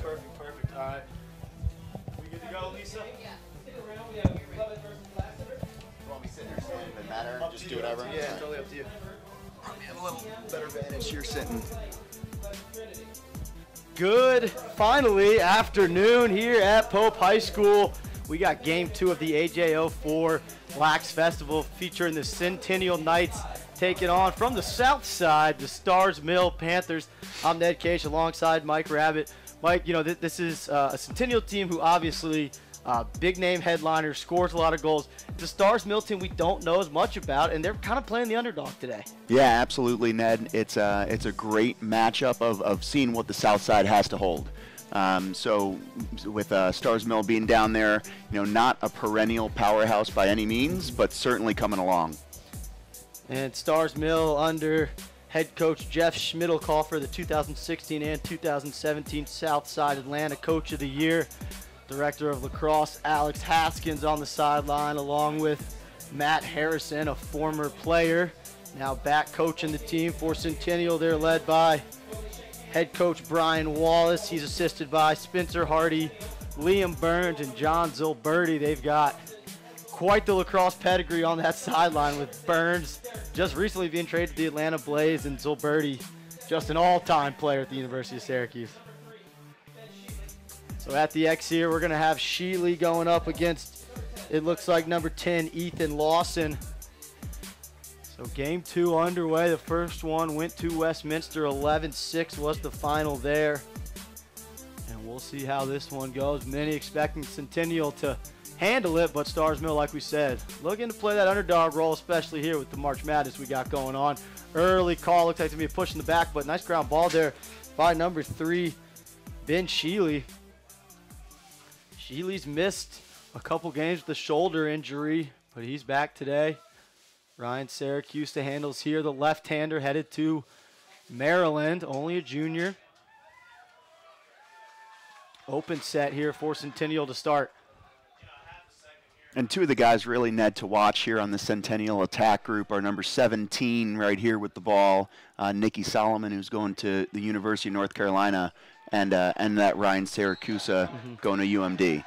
Perfect, perfect. All right. We good to go, Lisa? Yeah. Stick around. We have Love It versus Laxative. You want me sitting there standing? Doesn't matter. Up Just to do you. whatever. Yeah, totally up to you. Probably have a little better advantage here sitting. Good, finally, afternoon here at Pope High School. We got game 2 of the AJO4LAX Festival featuring the Centennial Knights taking on from the south side, the Starr's Mill Panthers. I'm Ned Cage alongside Mike Rabbit. Mike, you know, this is a Centennial team who obviously big name headliner, scores a lot of goals. The Starr's Mill team we don't know as much about, and they're kind of playing the underdog today. Yeah, absolutely, Ned. It's a great matchup of seeing what the south side has to hold. So with Starr's Mill being down there, you know, not a perennial powerhouse by any means, but certainly coming along. And Starr's Mill under head coach Jeff Schmidlkofer, the 2016 and 2017 Southside Atlanta Coach of the Year. Director of lacrosse Alex Haskins on the sideline, along with Matt Harrison, a former player, now back coaching the team for Centennial. They're led by head coach Brian Wallace. He's assisted by Spencer Hardy, Liam Burns, and John Zilberti. They've got quite the lacrosse pedigree on that sideline, with Burns just recently being traded to the Atlanta Blaze, and Zilberti just an all-time player at the University of Syracuse. So at the X here, we're going to have Sheely going up against, it looks like, number 10, Ethan Lawson. So game 2 underway. The first one went to Westminster. 11-6 was the final there. And we'll see how this one goes. Many expecting Centennial to handle it, but Starr's Mill, like we said, looking to play that underdog role, especially here with the March Madness we got going on. Early call, looks like to be a push in the back, but nice ground ball there by number 3, Ben Sheely. Sheely's missed a couple games with the shoulder injury, but he's back today. Ryan Syracuse handles here. The left-hander headed to Maryland, only a junior. Open set here for Centennial to start. And 2 of the guys really, Ned, to watch here on the Centennial attack group are number 17 right here with the ball, Nikki Solomon, who's going to the University of North Carolina, and that Ryan Syracuse going to UMD.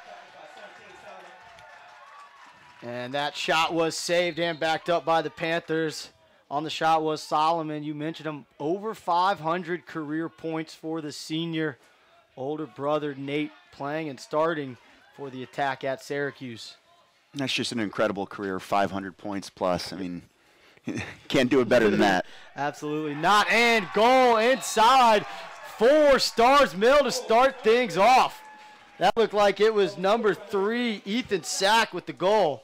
And that shot was saved and backed up by the Panthers. On the shot was Solomon. You mentioned him, over 500 career points for the senior. Older brother Nate playing and starting for the attack at Syracuse. That's just an incredible career, 500 points plus. I mean, can't do it better than that. Absolutely not. And goal inside for Starr's Mill to start things off. That looked like it was number 3, Ethan Sack, with the goal.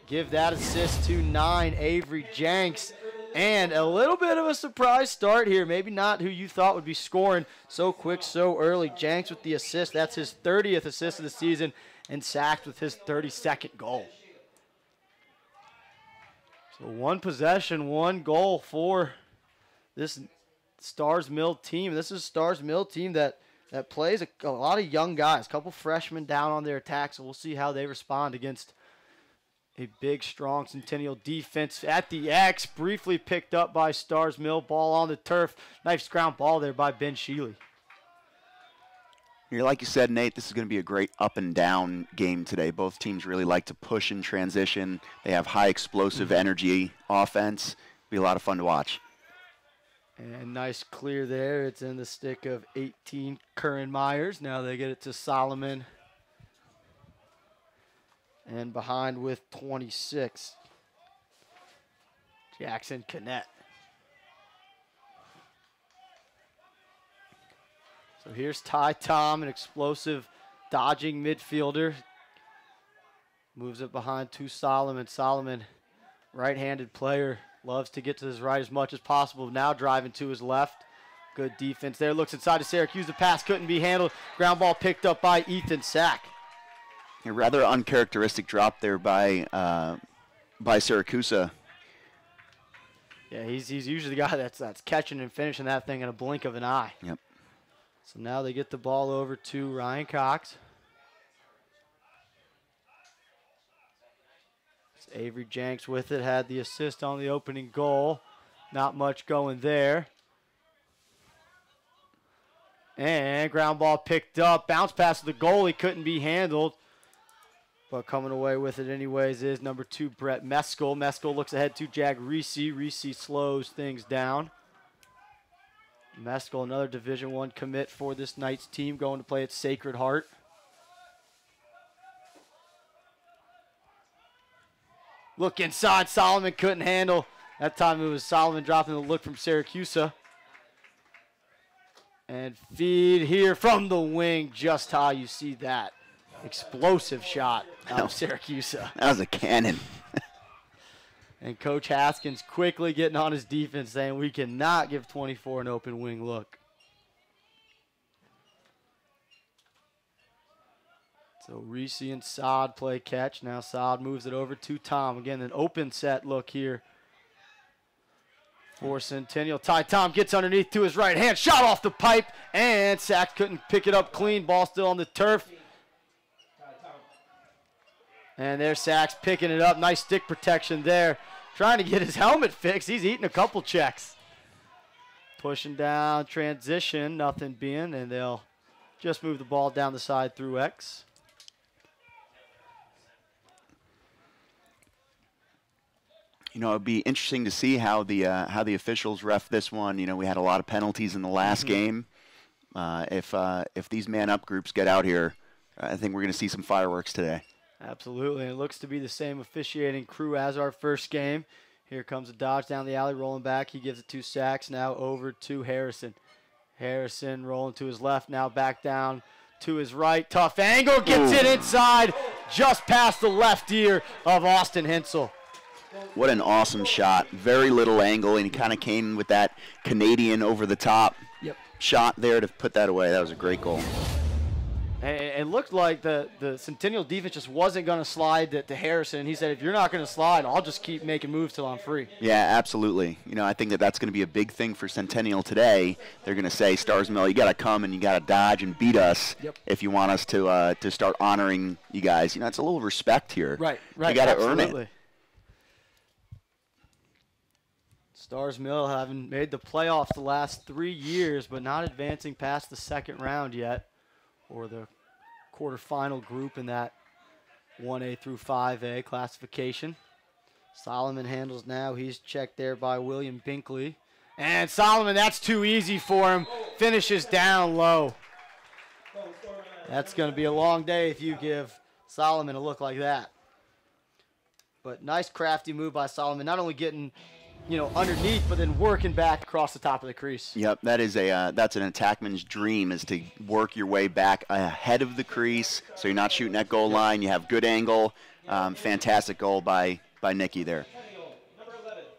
Give that assist to 9, Avery Jenks. And a little bit of a surprise start here. Maybe not who you thought would be scoring so quick, so early. Jenks with the assist. That's his 30th assist of the season, and Sacked with his 32nd goal. So 1 possession, 1 goal for this Starr's Mill team. This is Starr's Mill team that plays a lot of young guys, a couple freshmen down on their attack, so we'll see how they respond against a big, strong Centennial defense at the X. Briefly picked up by Starr's Mill. Ball on the turf. Nice ground ball there by Ben Sheely. Like you said, Nate, this is going to be a great up and down game today. Both teams really like to push in transition. They have high explosive energy offense. Be a lot of fun to watch. And nice clear there. It's in the stick of 18, Curran Myers. Now they get it to Solomon. And behind with 26, Jackson Canet. So here's Ty Tom, an explosive dodging midfielder. Moves it behind to Solomon. Solomon, right-handed player, loves to get to his right as much as possible. Now driving to his left. Good defense there. Looks inside to Syracuse. The pass couldn't be handled. Ground ball picked up by Ethan Sack. A rather uncharacteristic drop there by Syracuse. Yeah, he's usually the guy that's catching and finishing that thing in a blink of an eye. Yep. So now they get the ball over to Ryan Cox. It's Avery Jenks with it, had the assist on the opening goal. Not much going there. And ground ball picked up. Bounce pass to the goalie. Couldn't be handled. But coming away with it anyways is number 2, Brett Meskel. Meskel looks ahead to Jack Reese. Reese slows things down. Meskel, another Division I commit for this night's team, going to play at Sacred Heart. Look inside. Solomon couldn't handle. That time it was Solomon dropping the look from Syracuse. And feed here from the wing, just how you see that. Explosive shot out of Syracuse. That was a cannon. And Coach Haskins quickly getting on his defense, saying we cannot give 24 an open wing look. So Reese and Saad play catch. Now Saad moves it over to Tom. Again, an open set look here for Centennial. Ty Tom gets underneath to his right hand. Shot off the pipe, and Sack couldn't pick it up clean. Ball still on the turf. And there's Sachs picking it up. Nice stick protection there. Trying to get his helmet fixed. He's eating a couple checks. Pushing down, transition, nothing being, and they'll just move the ball down the side through X. You know, it'd be interesting to see how the officials ref this one. You know, we had a lot of penalties in the last game. If these man-up groups get out here, I think we're going to see some fireworks today. Absolutely, and it looks to be the same officiating crew as our first game. Here comes a dodge down the alley, rolling back. He gives it to Sachs, now over to Harrison. Harrison rolling to his left, now back down to his right. Tough angle, gets it inside, just past the left ear of Austin Hensel. What an awesome shot. Very little angle, and he kind of came with that Canadian over-the-top shot there to put that away. That was a great goal. And it looked like the Centennial defense just wasn't going to slide to Harrison. He said, if you're not going to slide, I'll just keep making moves till I'm free. Yeah, absolutely. You know, I think that's going to be a big thing for Centennial today. They're going to say, Starr's Mill, you got to come and you got to dodge and beat us if you want us to start honoring you guys. You know, it's a little respect here. Right. You got to earn it. Starr's Mill having made the playoffs the last 3 years, but not advancing past the second round yet, or the quarterfinal group in that 1A through 5A classification. Solomon handles now. He's checked there by William Binkley. And Solomon, that's too easy for him. Finishes down low. That's going to be a long day if you give Solomon a look like that. But nice crafty move by Solomon, not only getting underneath, but then working back across the top of the crease. Yep, that is that's an attackman's dream, is to work your way back ahead of the crease, so you're not shooting at goal line. You have good angle. Fantastic goal by Nicky there.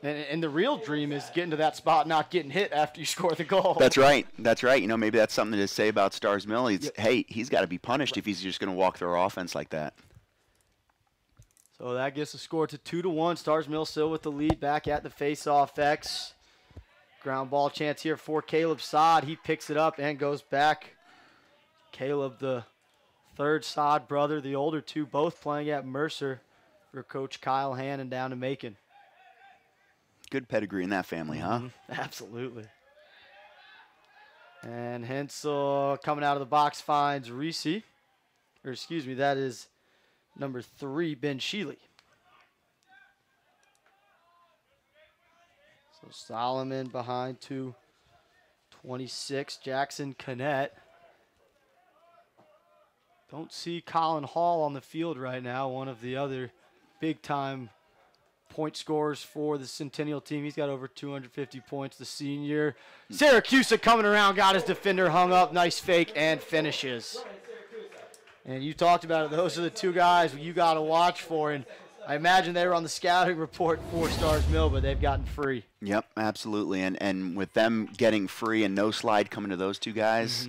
And the real dream is getting to that spot, not getting hit after you score the goal. That's right. That's right. You know, maybe that's something to say about Starr's Mill. Hey, he's got to be punished if he's just going to walk through our offense like that. So that gets the score to 2-1. Starr's Mill still with the lead back at the face-off X. Ground ball chance here for Caleb Saad. He picks it up and goes back. Caleb, the third Saad brother, the older two, both playing at Mercer for Coach Kyle Hannon down to Macon. Good pedigree in that family, huh? Absolutely. And Hensel coming out of the box finds Reese. Or excuse me, that is number 3, Ben Sheely. So Solomon behind to 26, Jackson Cannett. Don't see Colin Hall on the field right now, one of the other big-time point scorers for the Centennial team. He's got over 250 points, the senior. Syracuse coming around, got his defender hung up, nice fake, and finishes. And you talked about it. Those are the two guys you got to watch for. And I imagine they were on the scouting report for Starr's Mill, but they've gotten free. Yep, absolutely. And with them getting free and no slide coming to those two guys,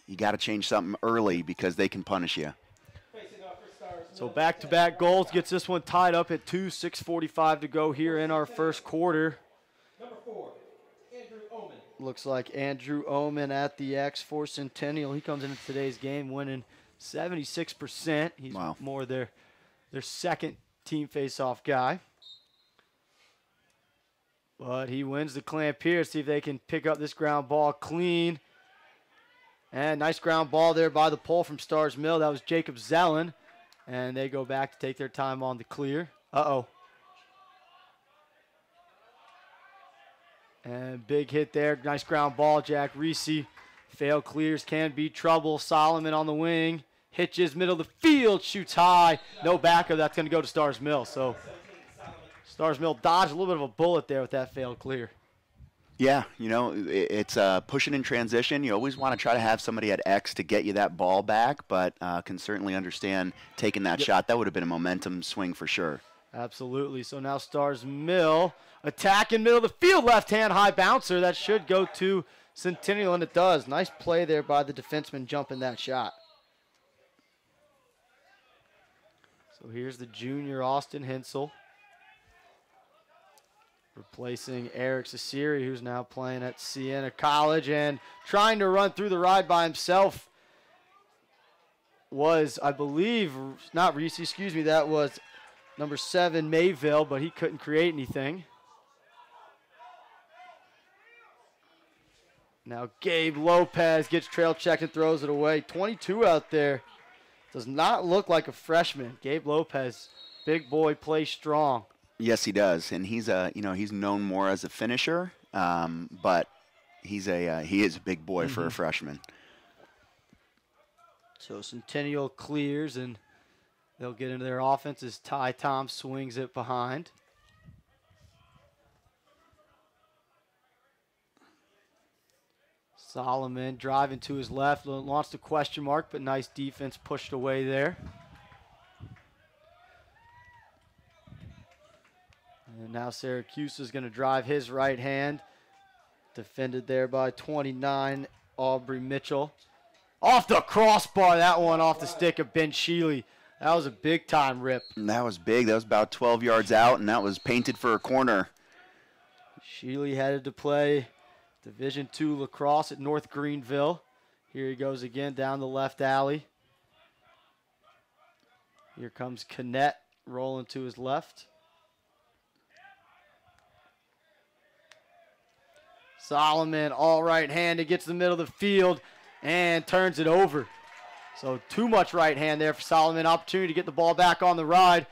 you got to change something early because they can punish you. So back-to-back goals gets this one tied up at 2, 6:45 to go here in our first quarter. Number 4, Andrew Omen. Looks like Andrew Omen at the X for Centennial. He comes into today's game winning 76%. He's more their second team face-off guy. But he wins the clamp here. See if they can pick up this ground ball clean. And nice ground ball there by the pole from Starr's Mill. That was Jacob Zellen. And they go back to take their time on the clear. Uh-oh. And big hit there. Nice ground ball, Jack Reese. Fail clears, can be trouble. Solomon on the wing. Hitches, middle of the field, shoots high. No backup. That's going to go to Starr's Mill. So Starr's Mill dodged a little bit of a bullet there with that failed clear. Yeah, you know, it's pushing in transition. You always want to try to have somebody at X to get you that ball back, but can certainly understand taking that shot. That would have been a momentum swing for sure. Absolutely. So now Starr's Mill attack in middle of the field, left-hand high bouncer. That should go to Centennial, and it does. Nice play there by the defenseman jumping that shot. So here's the junior Austin Hensel, replacing Eric Cesiri, who's now playing at Siena College, and trying to run through the ride by himself was, I believe, not Reese, excuse me, that was number 7, Mayville, but he couldn't create anything. Now Gabe Lopez gets trail checked and throws it away. 22 out there. Does not look like a freshman. Gabe Lopez, big boy, plays strong. Yes, he does, and he's he's known more as a finisher, but he is a big boy for a freshman. So Centennial clears, and they'll get into their offense as Ty Tom swings it behind. Solomon driving to his left, launched a question mark, but nice defense pushed away there. And now Syracuse is going to drive his right hand. Defended there by 29, Aubrey Mitchell. Off the crossbar, that one off the stick of Ben Sheely. That was a big-time rip. And that was big. That was about 12 yards out, and that was painted for a corner. Sheely headed to play Division II lacrosse at North Greenville. Here he goes again down the left alley. Here comes Kinnett rolling to his left. Solomon, all right-handed, gets to the middle of the field and turns it over. So too much right hand there for Solomon. Opportunity to get the ball back on the ride.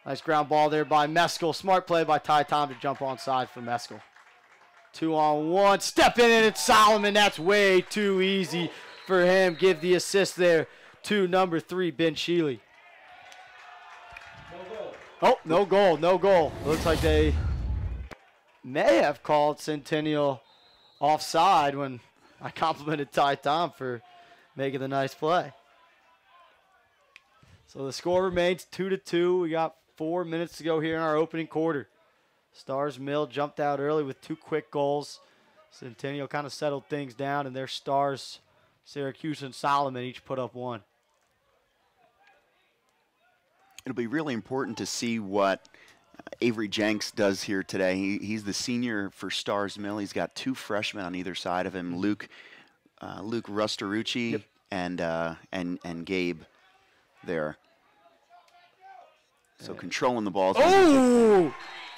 Nice ground ball there by Meskel. Smart play by Ty Tom to jump onside for Meskel. 2-on-1, step in, and it's Solomon. That's way too easy for him. Give the assist there to number 3, Ben Sheely. Oh, no goal, no goal. Looks like they may have called Centennial offside when I complimented Ty Tom for making the nice play. So the score remains 2-2. We got 4 minutes to go here in our opening quarter. Starr's Mill jumped out early with 2 quick goals. Centennial kind of settled things down, and their stars, Syracuse and Solomon, each put up 1. It'll be really important to see what Avery Jenks does here today. He's the senior for Starr's Mill. He's got 2 freshmen on either side of him, Luke Rustarucci and Gabe there. So controlling the ball. Oh!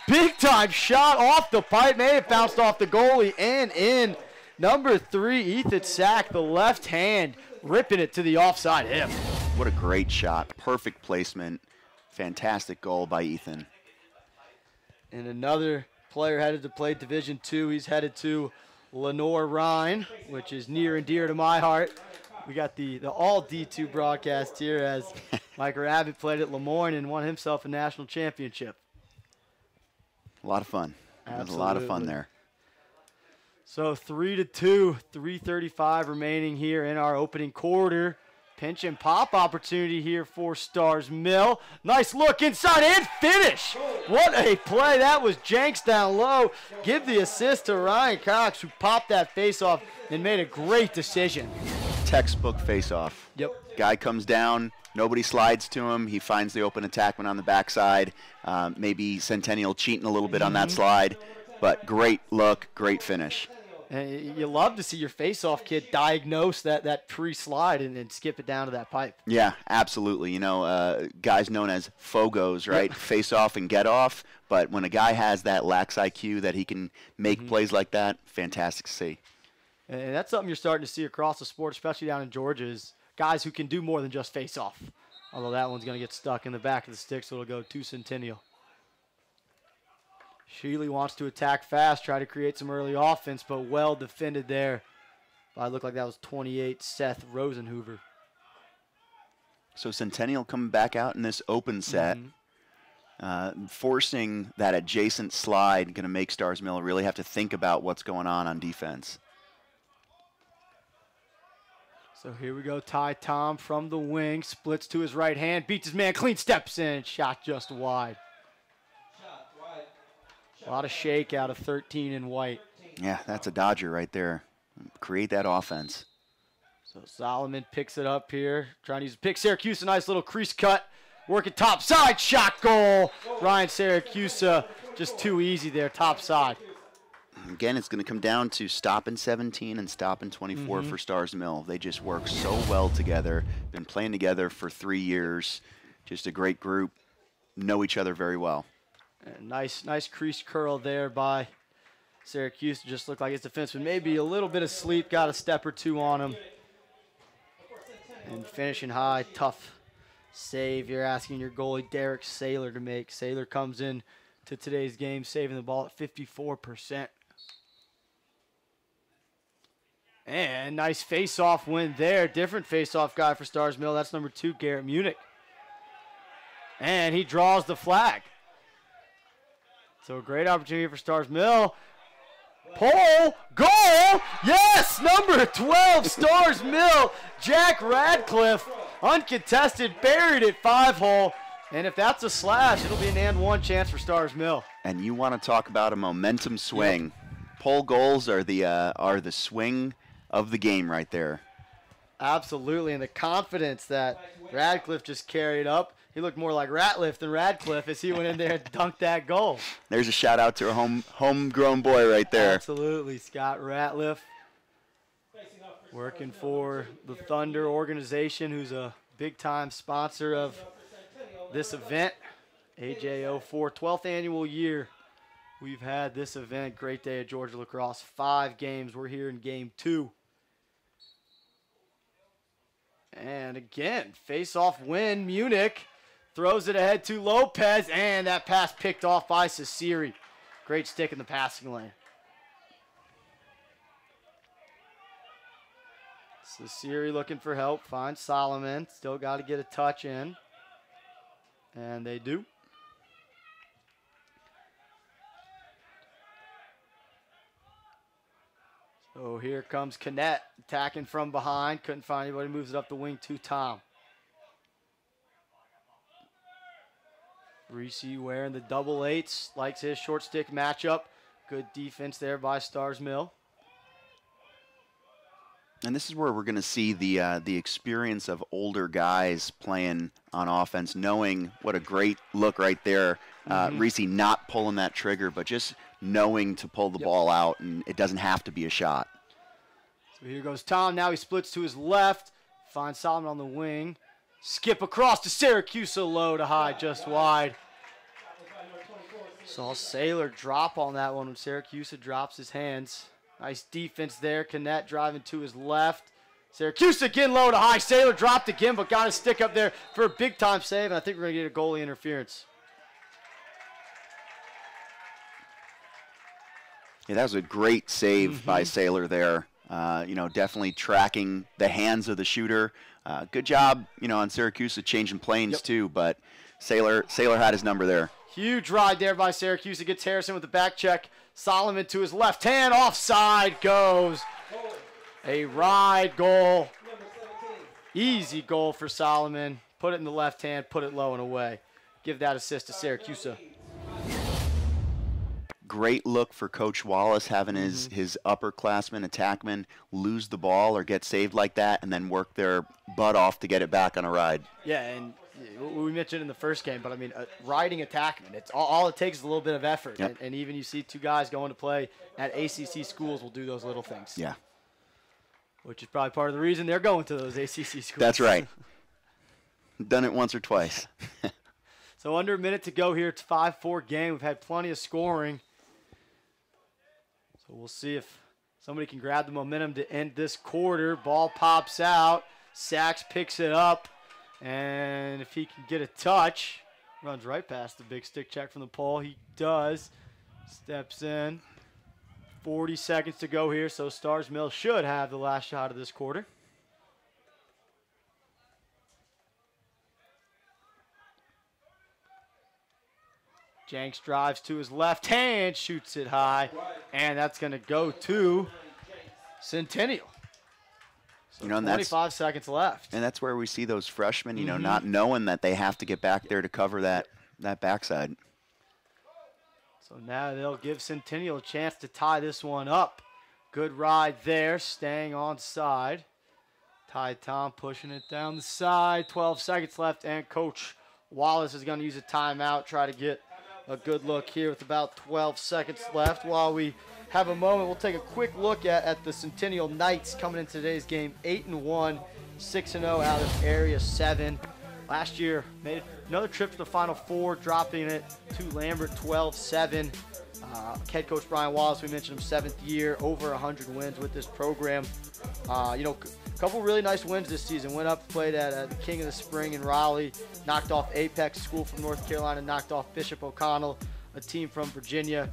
Big time shot off the pipe. May have bounced off the goalie and in. Number 3, Ethan Sack, the left hand, ripping it to the offside hip. What a great shot. Perfect placement. Fantastic goal by Ethan. And another player headed to play Division II. He's headed to Lenore Rhine, which is near and dear to my heart. We got the all D2 broadcast here as Mike Rabbit played at Lemoyne and won himself a national championship. A lot of fun. There's a lot of fun there. So 3-2, 3:35 remaining here in our opening quarter. Pinch and pop opportunity here for Starr's Mill. Nice look inside and finish. What a play. That was Jenks down low. Give the assist to Ryan Cox, who popped that face-off and made a great decision. Textbook face-off. Yep. Guy comes down. Nobody slides to him. He finds the open attackman on the backside. Maybe Centennial cheating a little bit on that slide. But great look, great finish. And you love to see your face-off kid diagnose that pre-slide and skip it down to that pipe. Yeah, absolutely. You know, guys known as Fogos, right? Face off and get off. But when a guy has that lax IQ that he can make plays like that, fantastic to see. And that's something you're starting to see across the sport, especially down in Georgia, is guys who can do more than just face off. Although that one's going to get stuck in the back of the stick, so it'll go to Centennial. Shealy wants to attack fast, try to create some early offense, but well defended there. But it looked like that was 28, Seth Rosenhoover. So Centennial coming back out in this open set, forcing that adjacent slide, going to make Starr's Mill really have to think about what's going on defense. So here we go, Ty Tom from the wing, splits to his right hand, beats his man, clean steps in, shot just wide. A lot of shake out of 13 in white. Yeah, that's a Dodger right there. Create that offense. So Solomon picks it up here, trying to use a pick. Syracuse, a nice little crease cut, working top side, shot goal. Ryan Syracuse, just too easy there, top side. Again, it's going to come down to stopping 17 and stopping 24 for Starr's Mill. They just work so well together. Been playing together for 3 years. Just a great group. Know each other very well. And nice crease curl there by Syracuse. Just looked like his defenseman maybe a little bit of sleep, got a step or two on him. And finishing high, tough save. You're asking your goalie Derek Saylor to make. Saylor comes in to today's game, saving the ball at 54%. And nice face-off win there. Different face-off guy for Starr's Mill. That's number 2, Garrett Munich. And he draws the flag. So a great opportunity for Starr's Mill. Pole, goal, yes, number 12, Starr's Mill. Jack Radcliffe, uncontested, buried it 5-hole. And if that's a slash, it'll be an and one chance for Starr's Mill. And you want to talk about a momentum swing. Yep. Pole goals are the swing of the game right there. Absolutely, and the confidence that Radcliffe just carried up. He looked more like Ratliff than Radcliffe as he went in there and dunked that goal. There's a shout out to a homegrown boy right there. Absolutely, Scott Ratliff, working for the Thunder organization, who's a big-time sponsor of this event. AJO4, 12th annual year. We've had this event, great day at Georgia Lacrosse. 5 games. We're here in game 2. And again, face-off win. Munich throws it ahead to Lopez, and that pass picked off by Sasiri. Great stick in the passing lane. Sasiri looking for help, finds Solomon. Still got to get a touch in. And they do. So here comes Canet attacking from behind. Couldn't find anybody. Moves it up the wing to Tom. Reese wearing the double 8s. Likes his short stick matchup. Good defense there by Starr's Mill. And this is where we're going to see the experience of older guys playing on offense, knowing what a great look right there. Reese not pulling that trigger, but just knowing to pull the ball out, and it doesn't have to be a shot. So here goes Tom. Now he splits to his left. Finds Solomon on the wing. Skip across to Syracuse, low to high, just wide. Saw Saylor drop on that one when Syracuse drops his hands. Nice defense there. Canet driving to his left. Syracuse again low to high. Saylor dropped again, but got his stick up there for a big-time save, and I think we're going to get a goalie interference. Yeah, that was a great save by Saylor there. Definitely tracking the hands of the shooter. Good job, on Syracuse of changing planes too, but Saylor had his number there. Huge ride there by Syracuse. It gets Harrison with the back check. Solomon to his left hand. Offside goes. A ride goal. Easy goal for Solomon. Put it in the left hand, put it low and away. Give that assist to Syracuse. Great look for Coach Wallace having his upperclassmen, attackmen lose the ball or get saved like that and then work their butt off to get it back on a ride. Yeah, and we mentioned in the first game, but I mean, riding attackmen, it's all it takes is a little bit of effort. Yep. And even you see 2 guys going to play at ACC schools will do those little things. Yeah. Which is probably part of the reason they're going to those ACC schools. That's right. Done it once or twice. So under a minute to go here. It's 5-4 game. We've had plenty of scoring. So we'll see if Somebody can grab the momentum to end this quarter. Ball pops out. Sachs picks it up. And if he can get a touch, runs right past the big stick check from the pole. He does. Steps in. 40 seconds to go here, so Starr's Mill should have the last shot of this quarter. Jenks drives to his left hand, shoots it high, and that's going to go to Centennial. So You know, and 25 seconds left. And that's where we see those freshmen, you know, not knowing that they have to get back there to cover that backside. So now they'll give Centennial a chance to tie this one up. Good ride there, staying on side. Ty Tom pushing it down the side. 12 seconds left, and Coach Wallace is going to use a timeout, try to get a good look here with about 12 seconds left. While we have a moment, we'll take a quick look at the Centennial Knights coming in today's game. 8-1, 6-0 out of Area 7. Last year, made another trip to the Final Four, dropping it to Lambert 12-7. Head coach Brian Wallace, we mentioned him, 7th year, over 100 wins with this program. You know, a couple really nice wins this season. Went up, played at the King of the Spring in Raleigh, knocked off Apex School from North Carolina, knocked off Bishop O'Connell, a team from Virginia.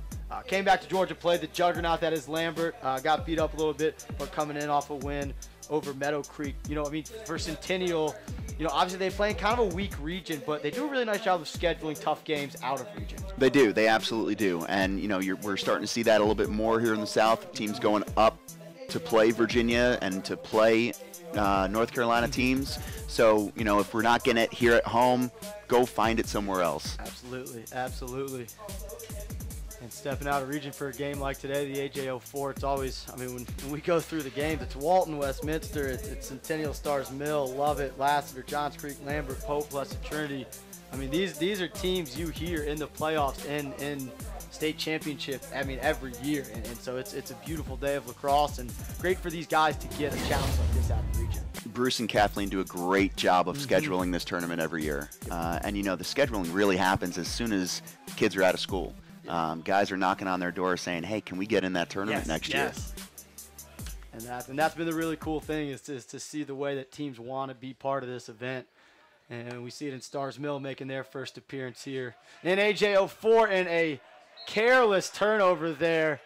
Came back to Georgia, played the juggernaut that is Lambert, got beat up a little bit, but coming in off a win over Meadow Creek. You know, I mean, for Centennial, you know, obviously they play in kind of a weak region, but they do a really nice job of scheduling tough games out of region. They do. They absolutely do. And, you know, we're starting to see that a little bit more here in the South. Teams going up to play Virginia and to play North Carolina teams. So, you know, if we're not getting it here at home, go find it somewhere else. Absolutely. Absolutely. And stepping out of region for a game like today, the AJO4, it's always, I mean, when we go through the games, it's Walton, Westminster, it's Centennial, Starr's Mill, Lovett, Lassiter, Johns Creek, Lambert, Pope, Blessed Trinity. I mean, these are teams you hear in the playoffs and in state championship, I mean, every year. And so it's a beautiful day of lacrosse, and great for these guys to get a challenge like this out of region. Bruce and Kathleen do a great job of scheduling this tournament every year. And, you know, the scheduling really happens as soon as kids are out of school. Guys are knocking on their door saying, hey, can we get in that tournament next year? And that's been the really cool thing is to see the way that teams want to be part of this event. And we see it in Starr's Mill making their first appearance here. In AJO4, and a careless turnover there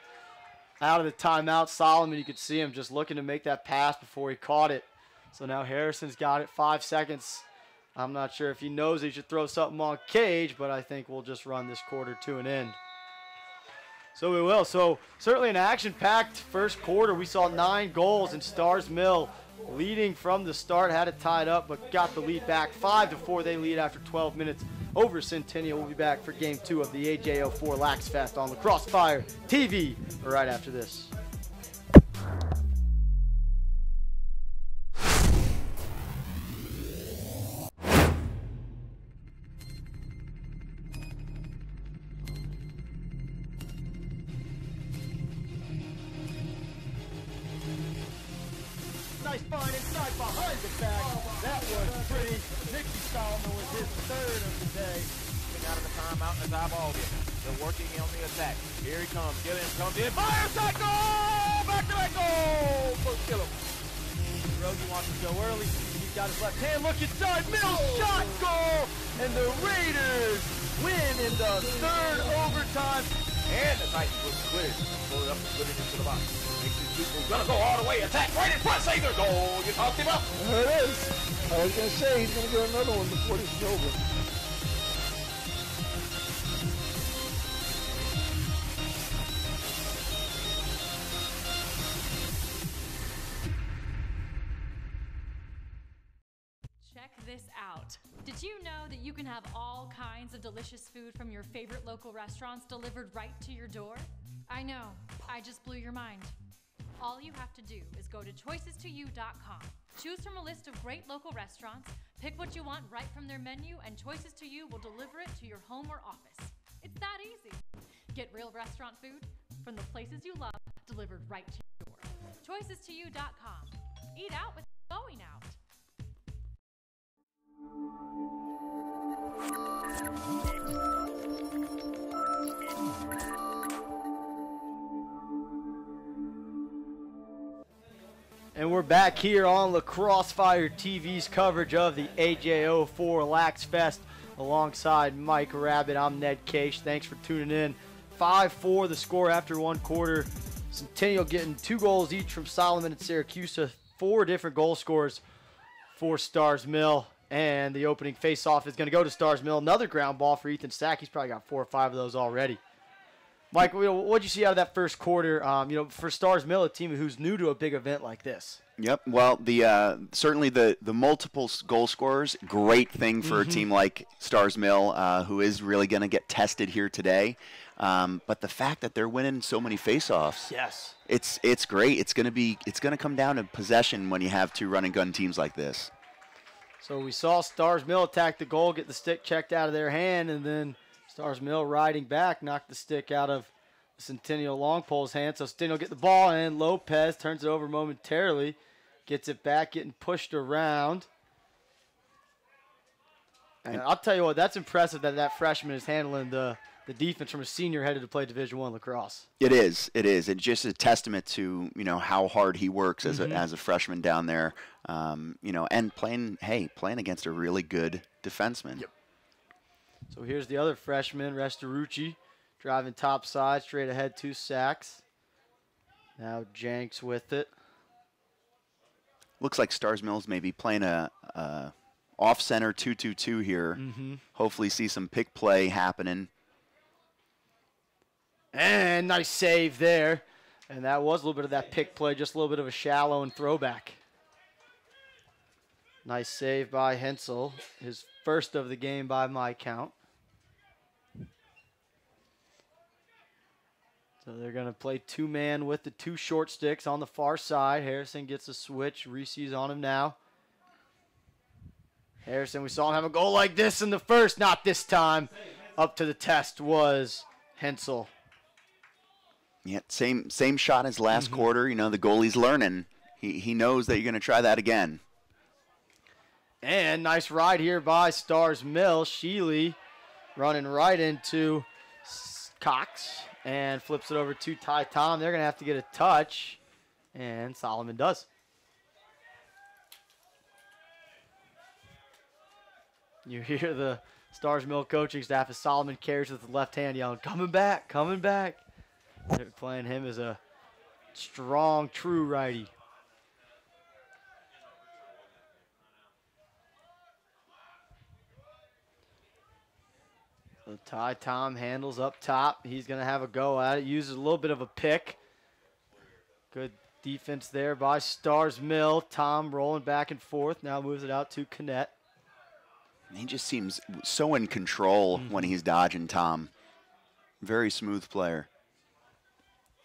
out of the timeout. Solomon, you could see him just looking to make that pass before he caught it. So now Harrison's got it, 5 seconds. I'm not sure if he knows he should throw something on Cage, but I think we'll just run this quarter to an end. So we will. So certainly an action-packed first quarter. We saw 9 goals, and Starr's Mill leading from the start, had it tied up, but got the lead back. 5-4 they lead after 12 minutes over Centennial. We'll be back for Game 2 of the AJO4LAX Fest on Lacrosse Fire TV right after this. Nice find inside behind the back. That was pretty. Nicky Solomon with his 3rd of the day. Getting out of the timeout and the ball here. They're working on the attack. Here he comes. Gilliam comes in. Fire shot goal! Back to back goal! Coach Gilliam. Rogie wants to go early. He's got his left hand. Look inside. Middle shot goal! And the Raiders win in the 3rd overtime. And the Titans will split it. Pull it up and put it into the box. Makes his people gonna go all the way. Attack right in front. Save their goal. You talked him up. There it is. I was going to say he's going to get another one before this is over. Check this out. Did you know that you can have all kinds of delicious food from your favorite local restaurants delivered right to your door? I know, I just blew your mind. All you have to do is go to choices2you.com. Choose from a list of great local restaurants, pick what you want right from their menu, and Choices to You will deliver it to your home or office. It's that easy. Get real restaurant food from the places you love delivered right to your door. Choices2you.com. Eat out with going out. And we're back here on Lacrosse Fire TV's coverage of the AJO4LAX Fest alongside Mike Rabbit. I'm Ned Case. Thanks for tuning in. 5-4 the score after one quarter. Centennial getting 2 goals each from Solomon and Syracuse. 4 different goal scores for Starr's Mill. And the opening face-off is going to go to Starr's Mill. Another ground ball for Ethan Stack. He's probably got 4 or 5 of those already. Mike, what did you see out of that first quarter? For Starr's Mill, a team who's new to a big event like this. Yep. Well, certainly the multiple goal scorers, great thing for a team like Starr's Mill, who is really going to get tested here today. But the fact that they're winning so many faceoffs, yes, it's great. It's going to come down to possession when you have 2 run and gun teams like this. So we saw Starr's Mill attack the goal, get the stick checked out of their hand, and then Starr's Mill riding back, knocked the stick out of the Centennial long pole's hand. So Centennial get the ball, and Lopez turns it over momentarily, gets it back, getting pushed around. And I'll tell you what, that's impressive that freshman is handling the defense from a senior headed to play Division I lacrosse. It is. It's just a testament to how hard he works as a freshman down there, and playing against a really good defenseman. Yep. So here's the other freshman, Restorucci, driving top side, straight ahead, 2 sacks. Now Jenks with it. Looks like Starr's Mills may be playing a off-center 2-2-2 here. Hopefully see some pick play happening. And nice save there. And that was a little bit of that pick play, just a little bit of a shallow and throwback. Nice save by Hensel, his first of the game by my count. So they're going to play 2-man with the 2 short sticks on the far side. Harrison gets a switch. Reese's on him now. Harrison, we saw him have a goal like this in the first. Not this time. Up to the test was Hensel. Yeah, same shot as last quarter. The goalie's learning. He knows that you're going to try that again. And nice ride here by Starr's Mill. Sheely running right into Cox and flips it over to Ty Tom. They're going to have to get a touch, and Solomon does. You hear the Starr's Mill coaching staff as Solomon carries with the left hand yelling, "Coming back, coming back." They're playing him as a strong, true righty. So Ty Tom handles up top. He's going to have a go at it. Uses a little bit of a pick. Good defense there by Starr's Mill. Tom rolling back and forth. Now moves it out to Canet. He just seems so in control when he's dodging Tom. Very smooth player.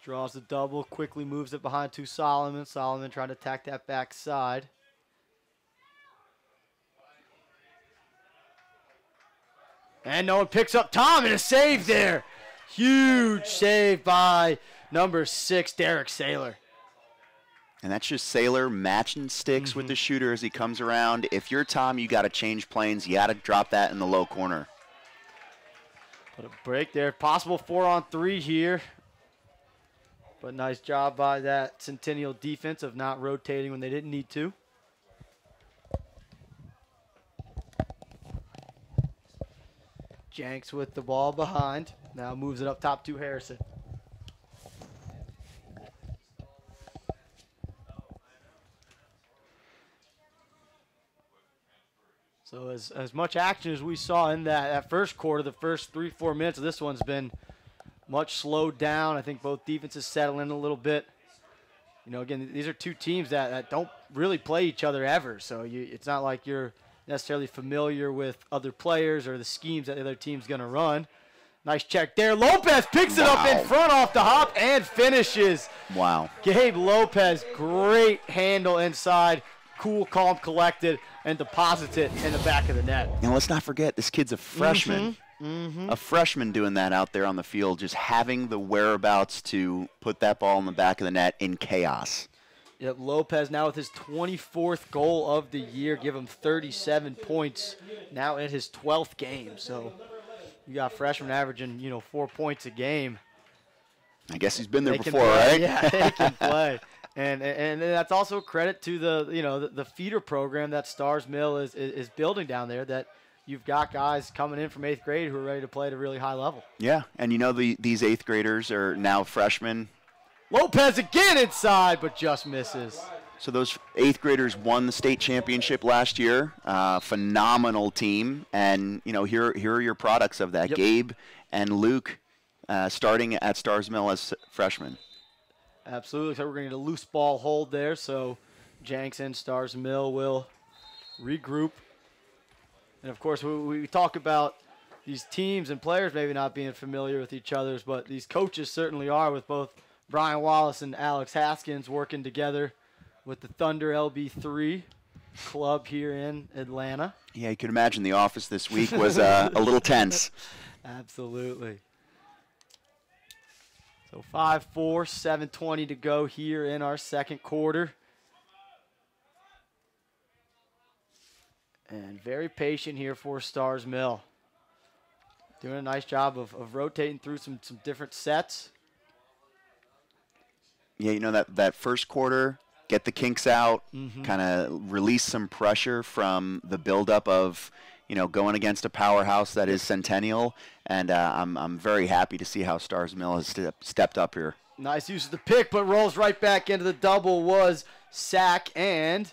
Draws the double, quickly moves it behind to Solomon. Solomon trying to attack that back side. And no one picks up Tom, and a save there. Huge save by number 6, Derek Saylor. And that's just Saylor matching sticks with the shooter as he comes around. If you're Tom, you got to change planes. You got to drop that in the low corner. Put a break there. Possible 4-on-3 here. But nice job by that Centennial defense of not rotating when they didn't need to. Jenks with the ball behind. Now moves it up top to Harrison. So as much action as we saw in that first quarter, the first 3-4 minutes of this one's been much slowed down. I think both defenses settle in a little bit. Again, these are 2 teams that don't really play each other ever. So it's not like you're necessarily familiar with other players or the schemes that the other team's going to run. Nice check there. Lopez picks it up in front off the hop and finishes. Wow. Gabe Lopez, great handle inside. Cool, calm, collected, and deposits it in the back of the net. And let's not forget, this kid's a freshman. A freshman doing that out there on the field, just having the whereabouts to put that ball in the back of the net in chaos. Yep, Lopez now with his 24th goal of the year, give him 37 points now in his 12th game. So you got freshmen averaging, 4 points a game. I guess he's been there before, right? Yeah, they can play. And that's also a credit to the feeder program that Starr's Mill is building down there, that you've got guys coming in from 8th grade who are ready to play at a really high level. Yeah, and these 8th graders are now freshmen. Lopez again inside, but just misses. So those 8th graders won the state championship last year. Phenomenal team, and here are your products of that. Yep. Gabe and Luke starting at Starr's Mill as freshmen. Absolutely. So we're going to get a loose ball hold there. So Jenks and Starr's Mill will regroup. And of course, we talk about these teams and players maybe not being familiar with each other, but these coaches certainly are, with both Brian Wallace and Alex Haskins working together with the Thunder LB3 club here in Atlanta. Yeah, you can imagine the office this week was a little tense. Absolutely. So 5-4, 7:20 to go here in our second quarter. And very patient here for Starr's Mill. Doing a nice job of rotating through some different sets. Yeah, that first quarter, get the kinks out, kind of release some pressure from the buildup of, going against a powerhouse that is Centennial. And I'm very happy to see how Starr's Mill has stepped up here. Nice use of the pick, but rolls right back into the double was Sack, and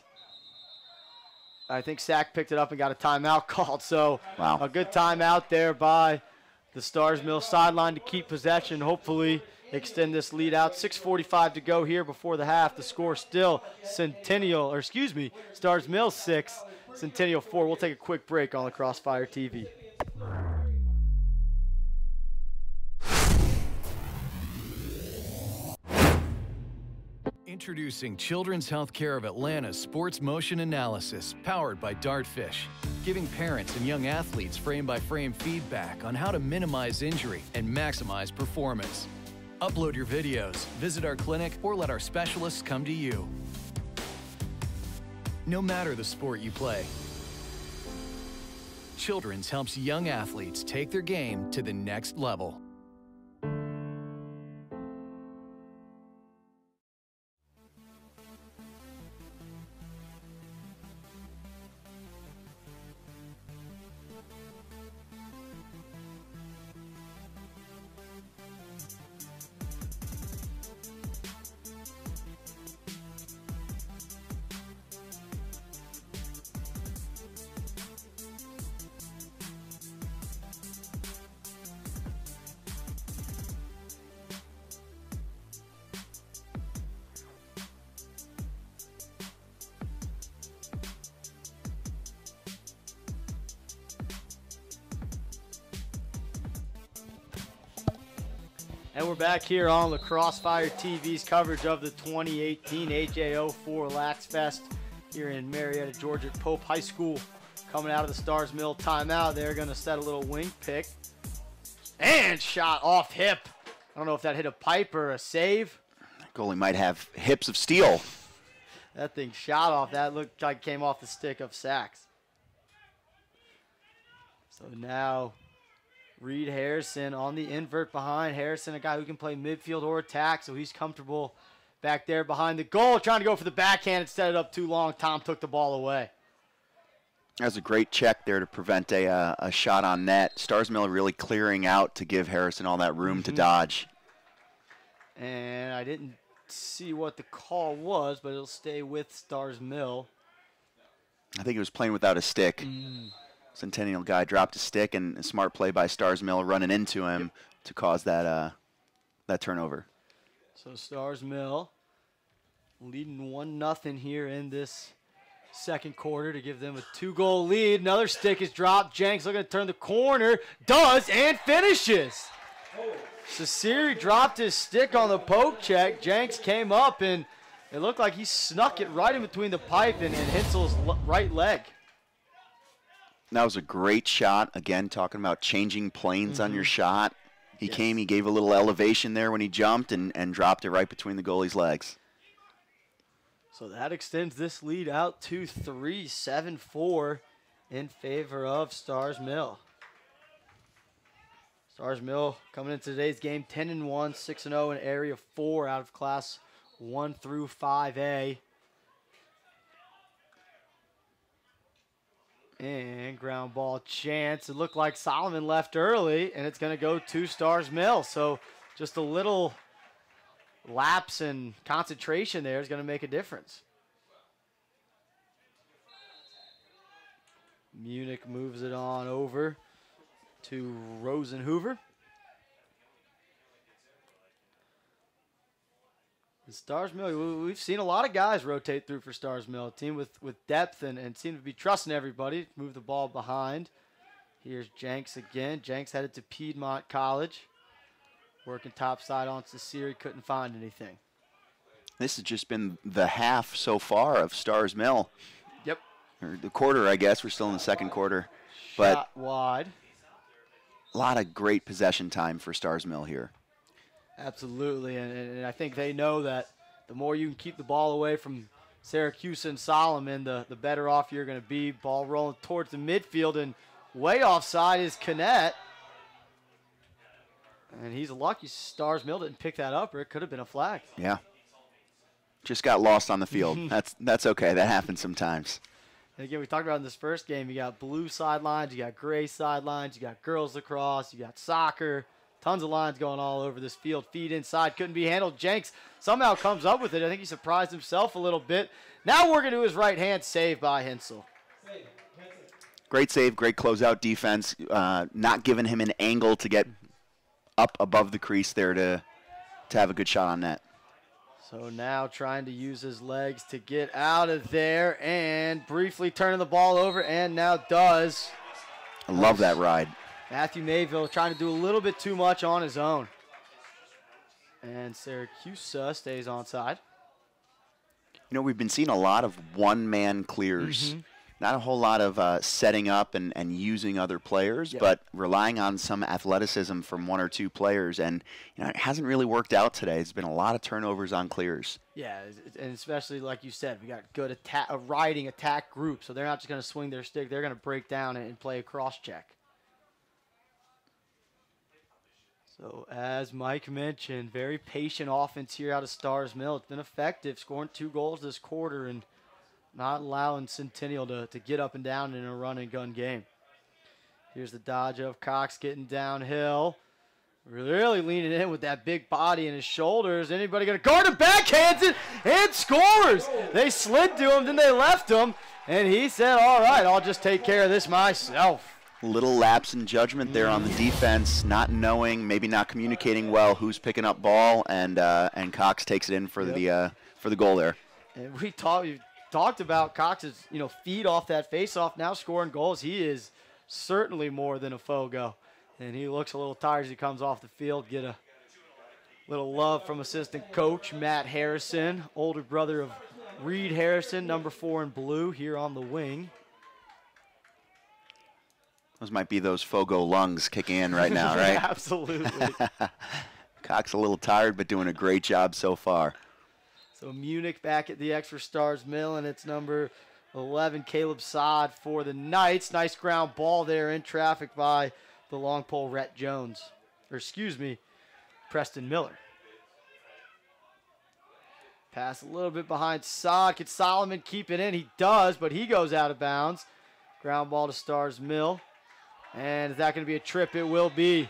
I think Sack picked it up and got a timeout called. So wow. A good timeout there by the Starr's Mill sideline to keep possession, hopefully extend this lead out. 6:45 to go here before the half. The score still Starr's Mill 6, Centennial 4. We'll take a quick break on the Crossfire TV. Introducing Children's Healthcare of Atlanta's Sports Motion Analysis, powered by Dartfish, giving parents and young athletes frame-by-frame feedback on how to minimize injury and maximize performance. Upload your videos, visit our clinic, or let our specialists come to you. No matter the sport you play, Children's helps young athletes take their game to the next level. And we're back here on the Crossfire TV's coverage of the 2018 AJO4LAX Fest here in Marietta, Georgia at Pope High School. Coming out of the Starr's Mill timeout, they're going to set a little wing pick. And shot off hip. I don't know if that hit a pipe or a save. Goalie might have hips of steel. That thing shot off. That looked like it came off the stick of Sachs. So now Reed Harrison on the invert behind. Harrison, a guy who can play midfield or attack, so he's comfortable back there behind the goal. Trying to go for the backhand and set it up too long. Tom took the ball away. That was a great check there to prevent a shot on net. Starr's Mill really clearing out to give Harrison all that room to dodge. And I didn't see what the call was, but it'll stay with Starr's Mill. I think he was playing without a stick. Centennial guy dropped a stick, and a smart play by Starr's Mill running into him to cause that turnover. So Starr's Mill leading 1-0 here in this second quarter to give them a 2-goal lead. Another stick is dropped. Jenks looking to turn the corner. Does and finishes. Sasiri dropped his stick on the poke check. Jenks came up, and it looked like he snuck it right in between the pipe and Hinsel's right leg. That was a great shot. Again, talking about changing planes on your shot. He came, he gave a little elevation there when he jumped and dropped it right between the goalie's legs. So that extends this lead out to 3, 7-4 in favor of Starr's Mill. Starr's Mill coming into today's game 10-1, 6-0 in Area 4 out of Class 1 through 5A. And ground ball chance. It looked like Solomon left early, and it's going to go to Starr's Mill. So just a little lapse in concentration there is going to make a difference. Munich moves it on over to Rosenhoover. And Starr's Mill, we've seen a lot of guys rotate through for Starr's Mill. A team with depth and seem to be trusting everybody. Move the ball behind. Here's Jenks again. Jenks headed to Piedmont College. Working topside on Cesari, couldn't find anything. This has just been the half so far of Starr's Mill. Yep. Or the quarter, I guess. We're still in the second quarter. But shot wide. A lot of great possession time for Starr's Mill here. Absolutely, and I think they know that the more you can keep the ball away from Syracuse and Solomon, the better off you're going to be. Ball rolling towards the midfield, and way offside is Canet. And he's lucky Starr's Mill didn't pick that up, or it could have been a flag. Yeah. Just got lost on the field. That's okay. That happens sometimes. And again, we talked about in this first game, you got blue sidelines, you got gray sidelines, you got girls lacrosse, you got soccer. Tons of lines going all over this field. Feed inside, couldn't be handled. Jenks somehow comes up with it. I think he surprised himself a little bit. Now working to his right hand, save by Hensel. Great save, great closeout defense. Not giving him an angle to get up above the crease there to have a good shot on net. So now trying to use his legs to get out of there and briefly turning the ball over, and now does. I love that ride. Matthew Mayville trying to do a little bit too much on his own. And Syracuse stays onside. You know, we've been seeing a lot of one-man clears. Not a whole lot of setting up and using other players, but relying on some athleticism from one or two players. And you know, it hasn't really worked out today. It's been a lot of turnovers on clears. Yeah, and especially like you said, we got good riding attack group, so they're not just going to swing their stick. They're going to break down and play a cross-check. So as Mike mentioned, very patient offense here out of Starr's Mill. It's been effective, scoring 2 goals this quarter and not allowing Centennial to get up and down in a run-and-gun game. Here's the dodge of Cox getting downhill. Really leaning in with that big body in his shoulders. Anybody going to guard him? Backhands it and scores! They slid to him, then they left him, and he said, all right, I'll just take care of this myself. Little lapse in judgment there on the defense, not knowing, maybe not communicating well who's picking up ball, and Cox takes it in for the goal there. And we talked about Cox's feed off that face-off, now scoring goals. He is certainly more than a Fogo, and he looks a little tired as he comes off the field. Get a little love from assistant coach Matt Harrison, older brother of Reed Harrison, number 4 in blue here on the wing. Those might be those Fogo lungs kicking in right now, right? Absolutely. Cox a little tired, but doing a great job so far. So Munich back at the X for Starr's Mill, and it's number 11, Caleb Saad for the Knights. Nice ground ball there in traffic by the long pole, Rhett Jones. Or excuse me, Preston Miller. Pass a little bit behind Saad. Can Solomon keep it in? He does, but he goes out of bounds. Ground ball to Starr's Mill. And is that going to be a trip? It will be.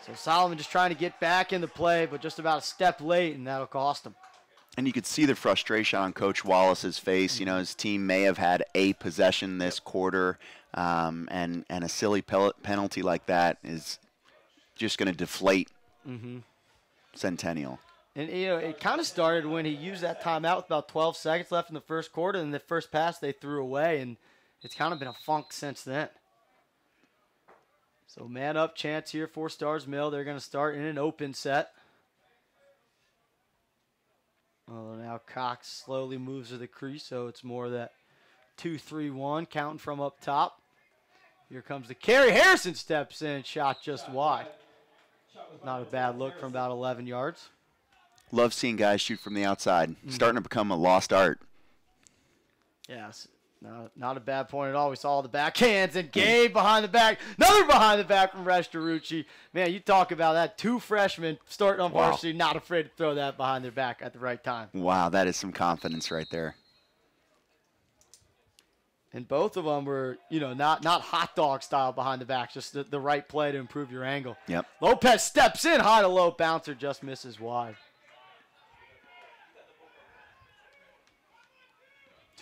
So Solomon just trying to get back in the play, but just about a step late, and that'll cost him. And you could see the frustration on Coach Wallace's face. You know, his team may have had a possession this quarter, and a silly penalty like that is just going to deflate Centennial. And, it kind of started when he used that timeout with about 12 seconds left in the first quarter, and the first pass they threw away, and it's kind of been a funk since then. So man up chance here for Starr's Mill. They're going to start in an open set. Well, now Cox slowly moves to the crease, so it's more that 2-3-1 counting from up top. Here comes the carry. Harrison steps in, shot just wide. Not a bad look from about 11 yards. Love seeing guys shoot from the outside. Starting to become a lost art. Yes. Not a bad point at all. We saw the backhands and Gabe behind the back. Another behind the back from Restorucci. Man, you talk about that. 2 freshmen starting on varsity, not afraid to throw that behind their back at the right time. Wow, that is some confidence right there. And both of them were, not hot dog style behind the back, just the right play to improve your angle. Yep. Lopez steps in, high to low, bouncer just misses wide.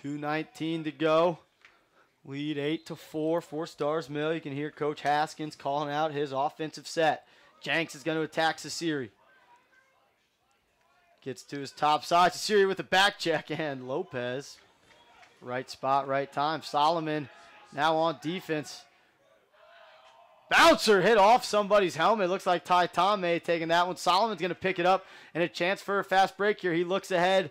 2:19 to go. Lead 8-4 for Starr's Mill. You can hear Coach Haskins calling out his offensive set. Jenks is going to attack Sasiri. Gets to his top side. Sasiri with the back check, and Lopez. Right spot, right time. Solomon now on defense. Bouncer hit off somebody's helmet. Looks like Ty Tomei taking that one. Solomon's going to pick it up, and a chance for a fast break here. He looks ahead.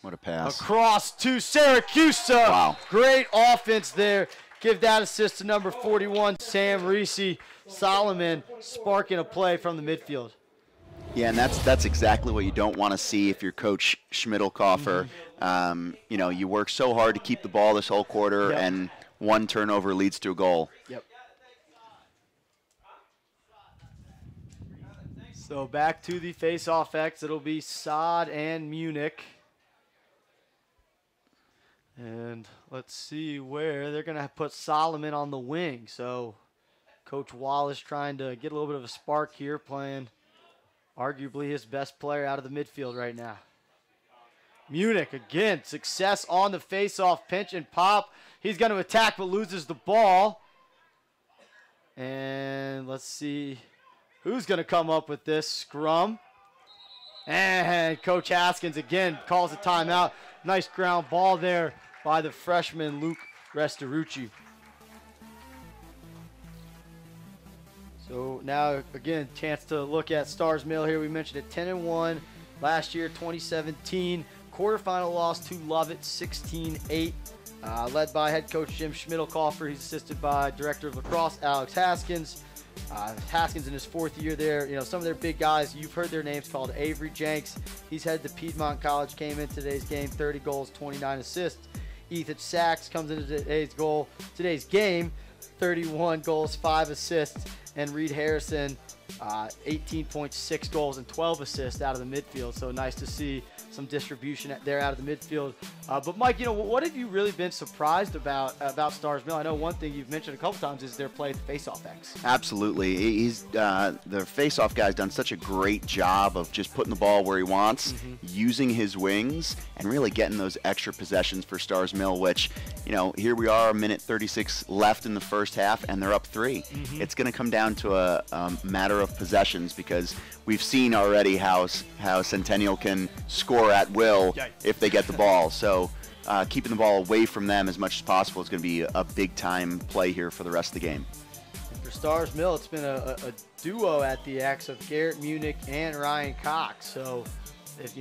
What a pass. Across to Syracuse. Wow. Great offense there. Give that assist to number 41, Sam Reese. Solomon sparking a play from the midfield. Yeah, and that's exactly what you don't want to see if you're Coach Schmidlkoffer. You work so hard to keep the ball this whole quarter, and one turnover leads to a goal. Yep. So back to the face-off X. It'll be Saad and Munich. And let's see where they're going to put Solomon on the wing. So Coach Wallace trying to get a little bit of a spark here, playing arguably his best player out of the midfield right now. Munich, again, success on the face-off, pinch and pop. He's going to attack but loses the ball. And let's see who's going to come up with this scrum. And Coach Haskins again calls a timeout. Nice ground ball there by the freshman Luke Restorucci. So now, again, chance to look at Starr's Mill here. We mentioned it, 10-1 last year, 2017. Quarterfinal loss to Lovett, 16-8. Led by head coach Jim Schmidlkoffer. He's assisted by director of lacrosse, Alex Haskins. Haskins in his 4th year there. Some of their big guys, you've heard their names called. Avery Jenks, he's headed to Piedmont College, came in today's game, 30 goals, 29 assists. Ethan Sachs comes into today's game, 31 goals, 5 assists. And Reed Harrison, 18.6 goals and 12 assists out of the midfield. So nice to see some distribution there out of the midfield. But Mike, what have you really been surprised about Starr's Mill? I know one thing you've mentioned a couple times is their play at the face-off X. Absolutely. He's the face-off guy's done such a great job of just putting the ball where he wants, using his wings, and really getting those extra possessions for Starr's Mill, which, here we are, a minute 36 left in the first half, and they're up 3. It's going to come down to a matter of possessions, because we've seen already how Centennial can score at will if they get the ball. So keeping the ball away from them as much as possible is going to be a big-time play here for the rest of the game. For Starr's Mill, it's been a duo at the X of Garrett Munich and Ryan Cox. So if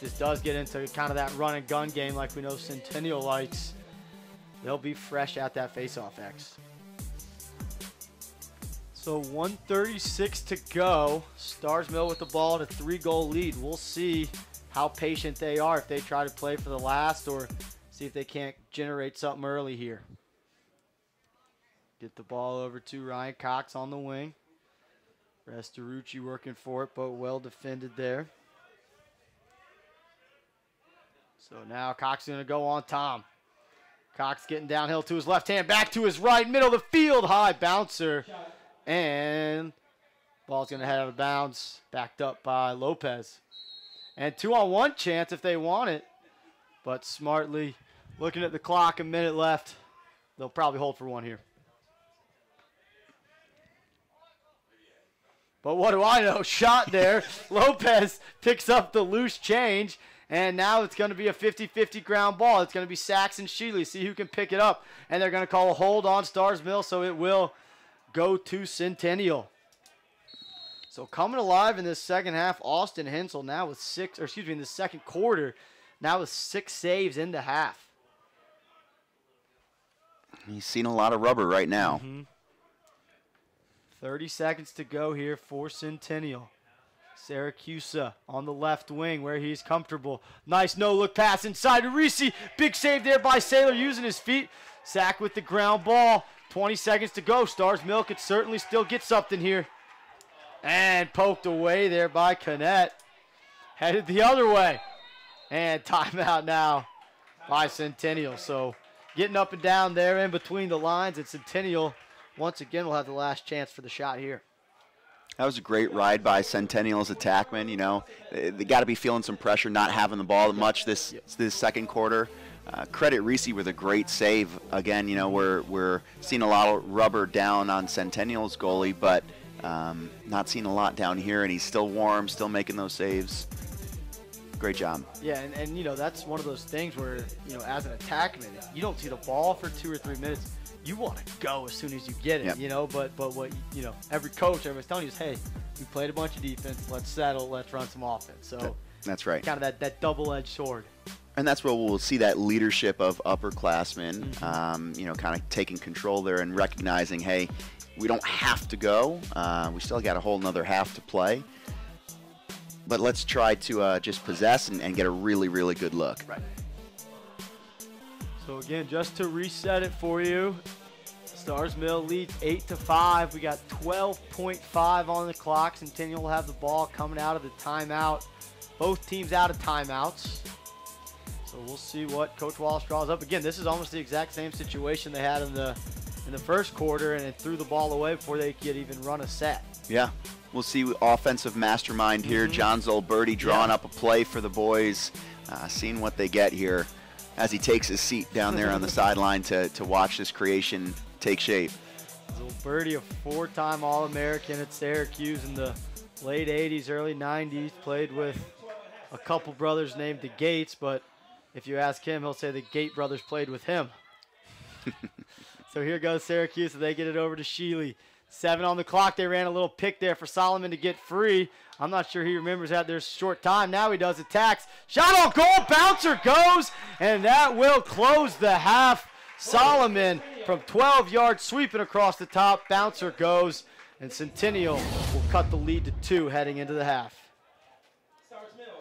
this does get into kind of that run and gun game like we know Centennial likes, they'll be fresh at that face-off X. So 1:36 to go. Starr's Mill with the ball at a 3-goal lead. We'll see how patient they are, if they try to play for the last or see if they can't generate something early here. Get the ball over to Ryan Cox on the wing. Restorucci working for it, but well defended there. So now Cox is going to go on Tom. Cox getting downhill to his left hand, back to his right, middle of the field, high bouncer. And ball's going to head out of bounds, backed up by Lopez. And 2-on-1 chance if they want it. But smartly, looking at the clock, a minute left. They'll probably hold for one here. But what do I know? Shot there. Lopez picks up the loose change. And now it's going to be a 50-50 ground ball. It's going to be Sachs and Sheely. See who can pick it up. And they're going to call a hold on Starr's Mill, so it will go to Centennial. So coming alive in this second half, Austin Hensel now with in the second quarter, now with 6 saves in the half. He's seen a lot of rubber right now. 30 seconds to go here for Centennial. Syracuse on the left wing where he's comfortable. Nice no-look pass inside to Reese. Big save there by Saylor using his feet. Sack with the ground ball. 20 seconds to go. Starr's Mill could certainly still get something here. And poked away there by Canet. Headed the other way. And timeout now by Centennial. So getting up and down there in between the lines, and Centennial once again will have the last chance for the shot here. That was a great ride by Centennial's attackmen. You know, they got to be feeling some pressure, not having the ball much this second quarter. Credit Reese with a great save. Again, you know, we're seeing a lot of rubber down on Centennial's goalie, but not seeing a lot down here, and he's still warm, still making those saves. Great job. Yeah, and you know, that's one of those things where, you know, as an attackman, if you don't see the ball for 2 or 3 minutes, you want to go as soon as you get it, you know, but what, you know, every coach, everybody's telling you is, hey, we played a bunch of defense, let's settle, let's run some offense. So that's right. Kind of that double-edged sword. And that's where we'll see that leadership of upperclassmen, you know, kind of taking control there and recognizing, hey, we don't have to go. We still got a whole nother half to play. But let's try to just possess and get a really, really good look. Right. So again, just to reset it for you, Starr's Mill leads 8-5. We got 12.5 on the clock. Centennial will have the ball coming out of the timeout. Both teams out of timeouts. So we'll see what Coach Wallace draws up. Again, this is almost the exact same situation they had in the first quarter, and it threw the ball away before they could even run a set. Yeah. We'll see offensive mastermind here. John Zolberti drawing up a play for the boys, seeing what they get here as he takes his seat down there on the sideline to watch this creation take shape. Zolberti, a 4-time All-American at Syracuse in the late 80s, early 90s, played with a couple brothers named the Gates, but if you ask him, he'll say the Gate brothers played with him. So here goes Syracuse, and they get it over to Sheely. 7 on the clock. They ran a little pick there for Solomon to get free. I'm not sure he remembers that. There's a short time. Now he does attacks. Shot on goal. Bouncer goes, and that will close the half. Solomon from 12 yards sweeping across the top. Bouncer goes, and Centennial will cut the lead to 2 heading into the half.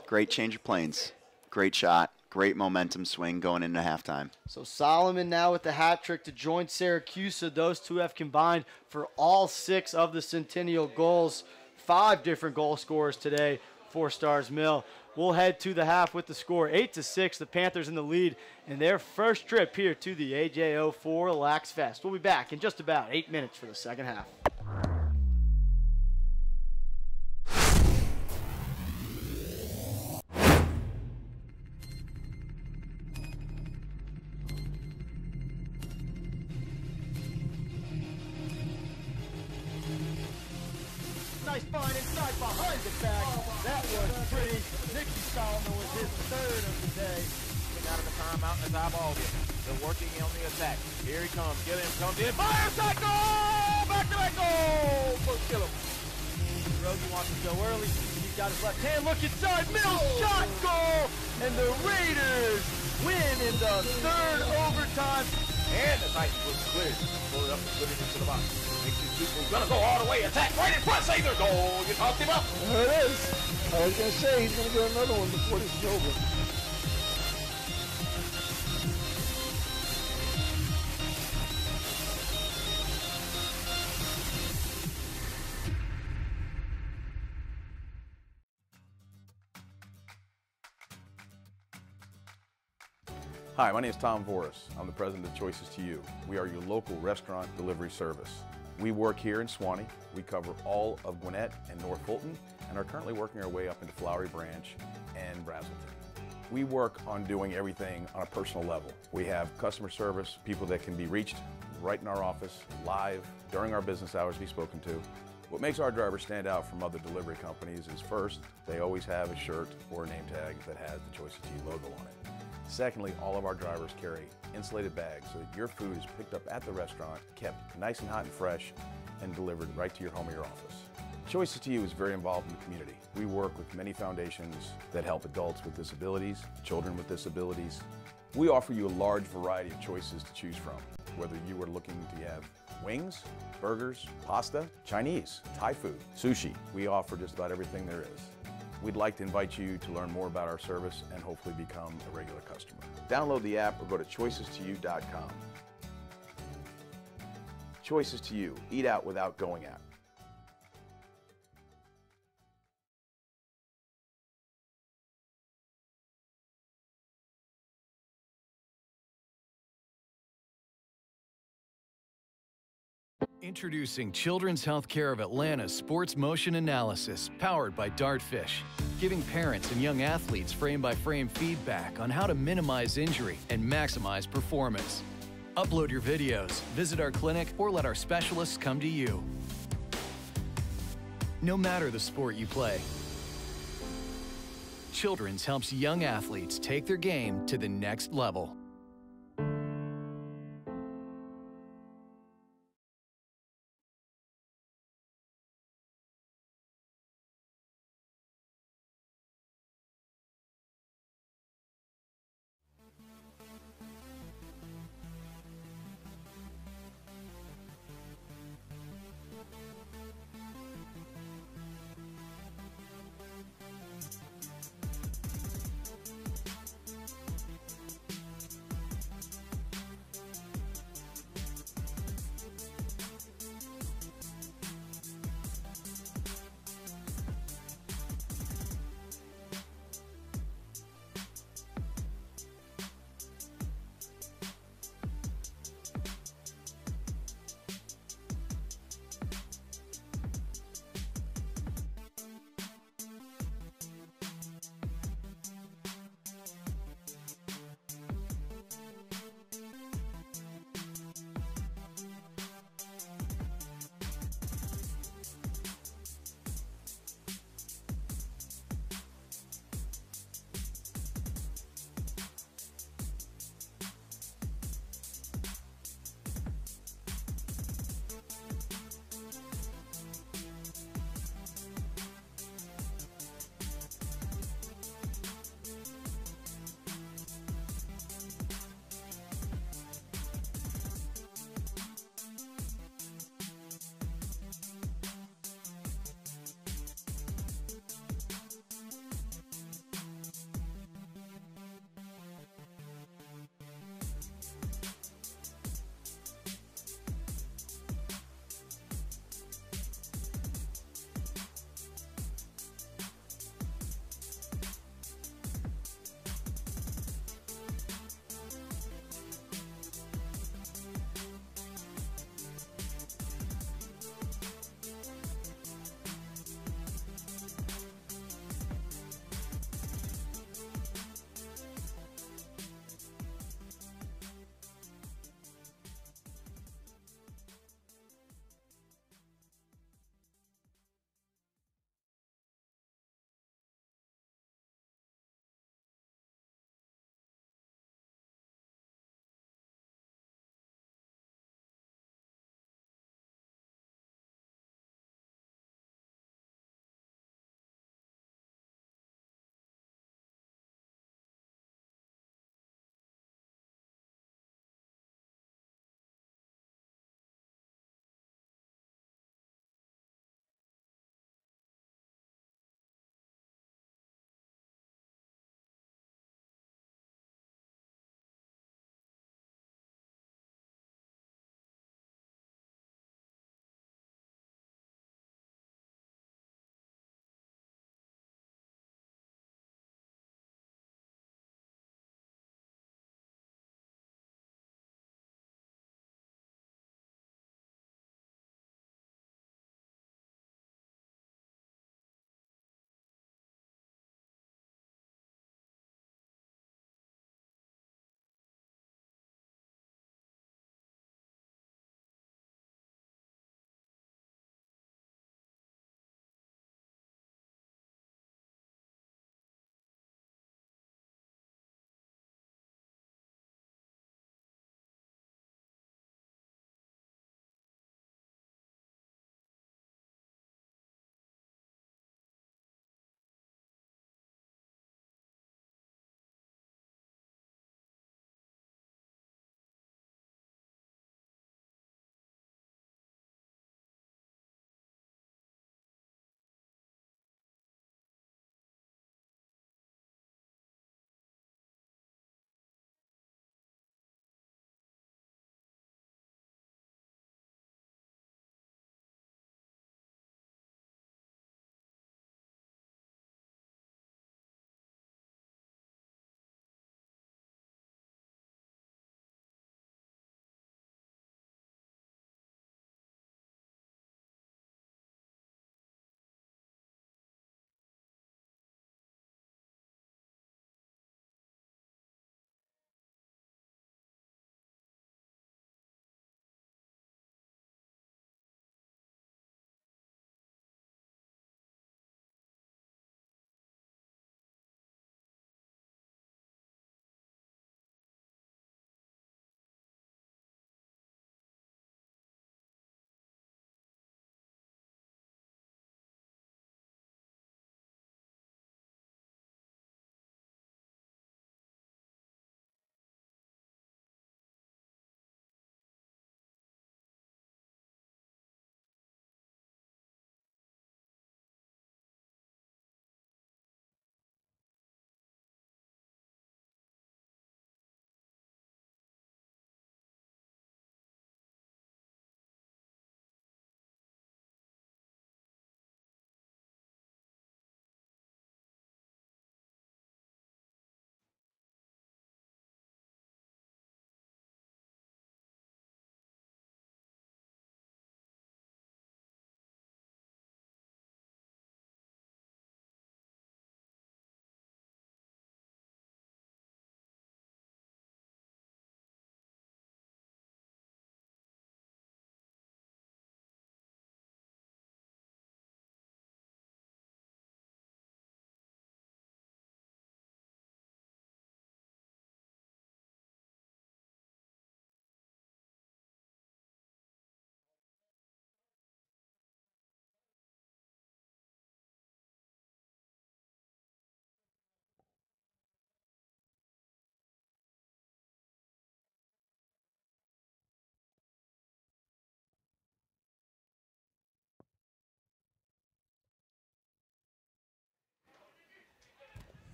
Great change of planes. Great shot. Great momentum swing going into halftime. So Solomon now with the hat trick to join Syracuse. Those two have combined for all 6 of the Centennial goals. 5 different goal scorers today for Starr's Mill. We'll head to the half with the score 8-6. The Panthers in the lead in their first trip here to the AJO4LAX Fest. We'll be back in just about 8 minutes for the second half. Nice find inside behind the back. That was pretty. Nicky Solomon was his 3rd of the day. Getting out of the timeout and the ball game. They're working on the attack. Here he comes. Gilliam comes in. Fire shot goal! Back-to-back goal! First kill him. Rosie wants to go early. He's got his left hand. Look inside. Mills shot goal! And the Raiders win in the 3rd overtime. And the Titans was cleared. Pull it up and put it into the box. Makes these people gonna go all the way. Attack right in front. Save their goal. You talked him up. There it is. I was going to say he's going to get another one before this is over. Hi, my name is Tom Voris. I'm the president of Choices to You. We are your local restaurant delivery service. We work here in Suwanee. We cover all of Gwinnett and North Fulton and are currently working our way up into Flowery Branch and Brazelton. We work on doing everything on a personal level. We have customer service, people that can be reached right in our office, live, during our business hours, be spoken to. What makes our drivers stand out from other delivery companies is first, they always have a shirt or a name tag that has the Choices to You logo on it. Secondly, all of our drivers carry insulated bags so that your food is picked up at the restaurant, kept nice and hot and fresh, and delivered right to your home or your office. Choices to You is very involved in the community. We work with many foundations that help adults with disabilities, children with disabilities. We offer you a large variety of choices to choose from. Whether you are looking to have Wings, burgers, pasta, Chinese, Thai food, sushi. We offer just about everything there is. We'd like to invite you to learn more about our service and hopefully become a regular customer. Download the app or go to choices2you.com. Choices to You. Eat out without going out. Introducing Children's Healthcare of Atlanta's Sports Motion Analysis, powered by Dartfish, giving parents and young athletes frame-by-frame feedback on how to minimize injury and maximize performance. Upload your videos, visit our clinic, or let our specialists come to you. No matter the sport you play, Children's helps young athletes take their game to the next level.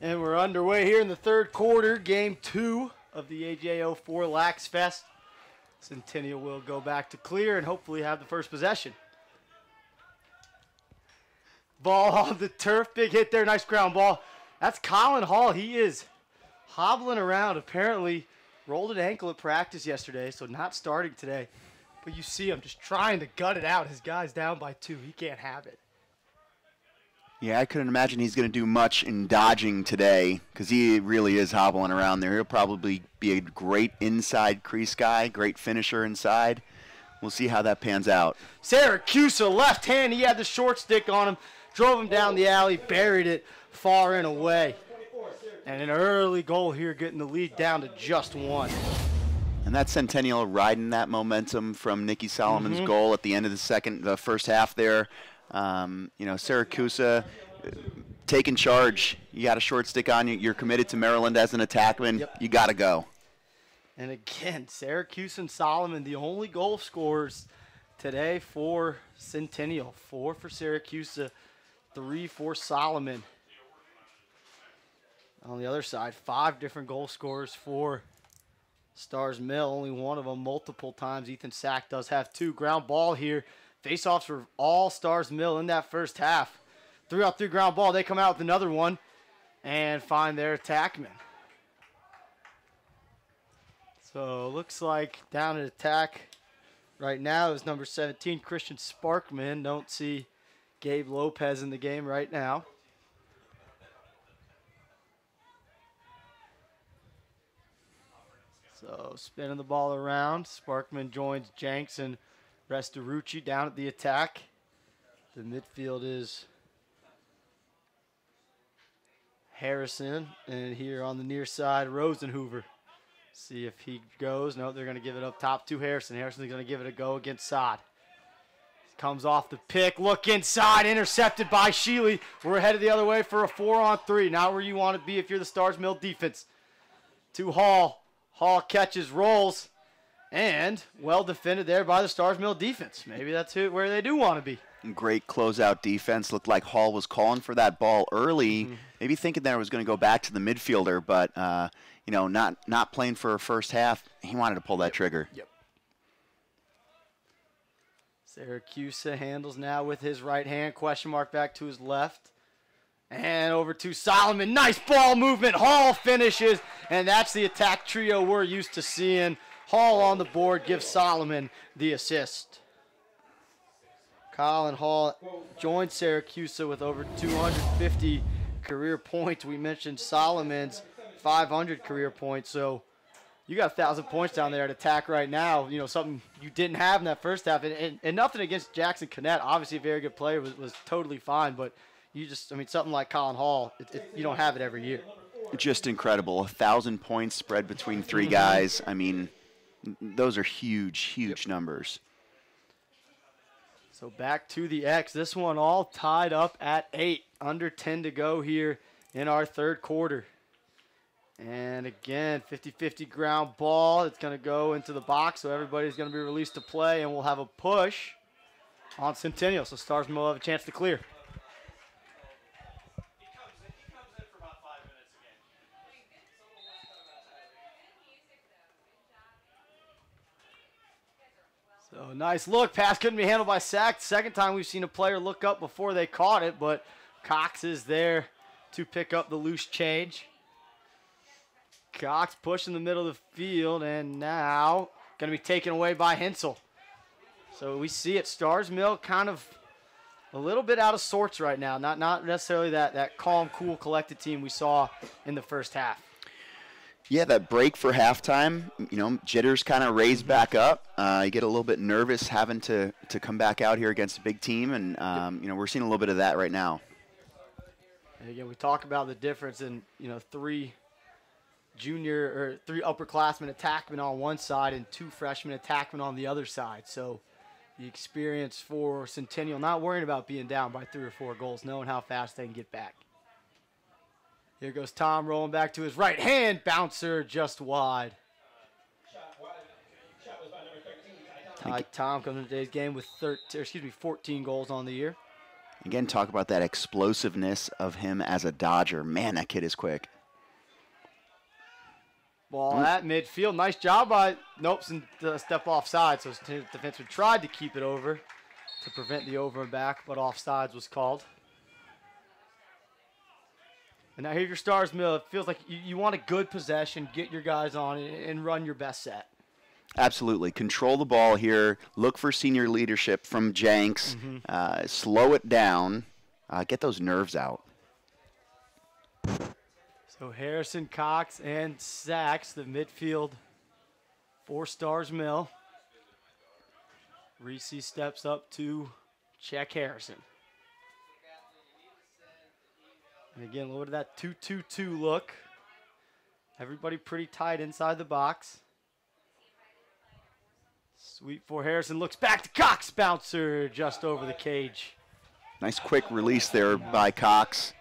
And we're underway here in the third quarter, game 2 of the AJO4LAX Fest. Centennial will go back to clear and hopefully have the first possession. Ball on the turf, big hit there, nice ground ball. That's Colin Hall. He is hobbling around, apparently rolled an ankle at practice yesterday, so not starting today. But you see him just trying to gut it out. His guy's down by 2. He can't have it. Yeah, I couldn't imagine he's going to do much in dodging today because he really is hobbling around there. He'll probably be a great inside crease guy, great finisher inside. We'll see how that pans out. Syracuse, left hand. He had the short stick on him, drove him down the alley, buried it far and away. And an early goal here, getting the lead down to just 1. And that Centennial riding that momentum from Nicky Solomon's goal at the end of the first half there. You know, Syracuse taking charge. You got a short stick on you. You're committed to Maryland as an attackman. Yep. You got to go. And again, Syracuse and Solomon, the only goal scorers today for Centennial. 4 for Syracuse, 3 for Solomon. On the other side, 5 different goal scorers for Starr's Mill. Only one of them multiple times. Ethan Sack does have 2. Ground ball here. Face-offs for all Starr's Mill in that first half. 3-on-3 ground ball. They come out with another one and find their attackman. So looks like down at attack right now is number 17, Christian Sparkman. Don't see Gabe Lopez in the game right now. So spinning the ball around. Sparkman joins Jenks and Restorucci down at the attack. The midfield is Harrison, and here on the near side, Rosenhoover. See if he goes. No, they're going to give it up top to Harrison. Harrison's going to give it a go against Sod. Comes off the pick, look inside, intercepted by Sheely. We're headed the other way for a 4-on-3. Not where you want to be if you're the Starr's Mill defense. To Hall. Hall catches, rolls. And well defended there by the Starr's Mill defense. Maybe that's where they do want to be. Great closeout defense. Looked like Hall was calling for that ball early, maybe thinking that it was going to go back to the midfielder, but you know, not playing for a first half. He wanted to pull that trigger. Yep. Syracuse handles now with his right hand. Question mark back to his left. And over to Solomon. Nice ball movement. Hall finishes, and that's the attack trio we're used to seeing. Hall on the board gives Solomon the assist. Colin Hall joined Syracuse with over 250 career points. We mentioned Solomon's 500 career points. So you got 1,000 points down there at attack right now. You know, something you didn't have in that first half. And nothing against Jackson Connett. Obviously a very good player, was totally fine. But you just, I mean, something like Colin Hall, you don't have it every year. Just incredible. 1,000 points spread between 3 guys. I mean, those are huge numbers. So back to the X. This one all tied up at 8. Under 10 to go here in our third quarter. And again, 50-50 ground ball. It's going to go into the box, so everybody's going to be released to play, and we'll have a push on Centennial. So Starr's will have a chance to clear. So nice look. Pass couldn't be handled by Sack. Second time we've seen a player look up before they caught it, but Cox is there to pick up the loose change. Cox push in the middle of the field, and now going to be taken away by Hensel. So we see it. Starr's Mill kind of a little bit out of sorts right now. Not necessarily that calm, cool, collected team we saw in the first half. Yeah, that break for halftime, you know, jitters kind of raise back up. You get a little bit nervous having to come back out here against a big team, and, you know, we're seeing a little bit of that right now. And again, we talk about the difference in, you know, 3 upperclassmen attackmen on one side and 2 freshmen attackmen on the other side. So the experience for Centennial, not worrying about being down by 3 or 4 goals, knowing how fast they can get back. Here goes Tom rolling back to his right hand. Bouncer just wide. Tom comes into today's game with 14 goals on the year. Again, talk about that explosiveness of him as a Dodger. Man, that kid is quick. Ball at midfield. Nice job by, nope, step offside. So the defenseman tried to keep it over to prevent the over and back, but offsides was called. And now here's your Starr's Mill. It feels like you want a good possession, get your guys on it, and run your best set. Absolutely. Control the ball here. Look for senior leadership from Jenks. Slow it down. Get those nerves out. So Harrison, Cox, and Sachs, the midfield for Starr's Mill. Reese steps up to check Harrison. And again, a little bit of that 2-2-2 look. Everybody pretty tight inside the box. Sweep for Harrison, looks back to Cox, bouncer just over the cage. Nice quick release there by Cox.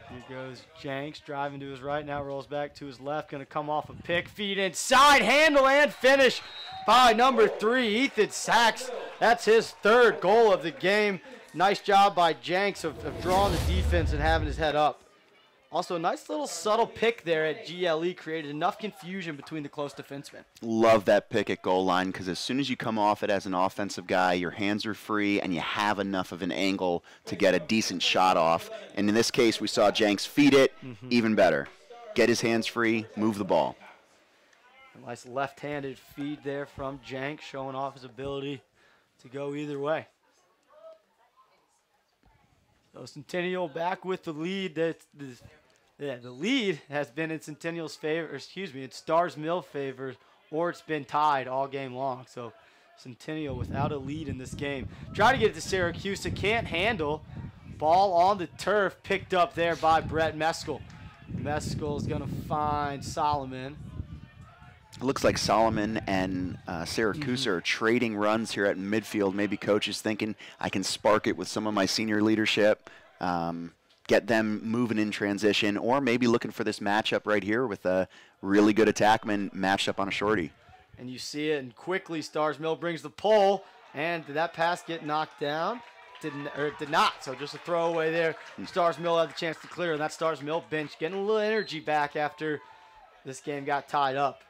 Here goes Jenks, driving to his right, now rolls back to his left, gonna come off a pick, feed inside, handle and finish by number 3, Ethan Sachs. That's his 3rd goal of the game. Nice job by Jenks of drawing the defense and having his head up. Also, a nice little subtle pick there at GLE created enough confusion between the close defensemen. Love that pick at goal line, because as soon as you come off it as an offensive guy, your hands are free and you have enough of an angle to get a decent shot off. And in this case, we saw Jenks feed it, even better. Get his hands free, move the ball. A nice left-handed feed there from Jenks, showing off his ability to go either way. So Centennial back with the lead. The lead has been in Centennial's favor, it's Starr's Mill favor, or it's been tied all game long. So Centennial without a lead in this game. Try to get it to Syracuse, can't handle. Ball on the turf, picked up there by Brett Meskel. Meskel's gonna find Solomon. It looks like Solomon and Syracuse are trading runs here at midfield. Maybe coach is thinking, I can spark it with some of my senior leadership, get them moving in transition, or maybe looking for this matchup right here with a really good attackman matched up on a shorty. And you see it, and quickly Starr's Mill brings the pole, and did that pass get knocked down? It did not, so just a throwaway there. Starr's Mill had the chance to clear, and that Starr's Mill bench getting a little energy back after this game got tied up.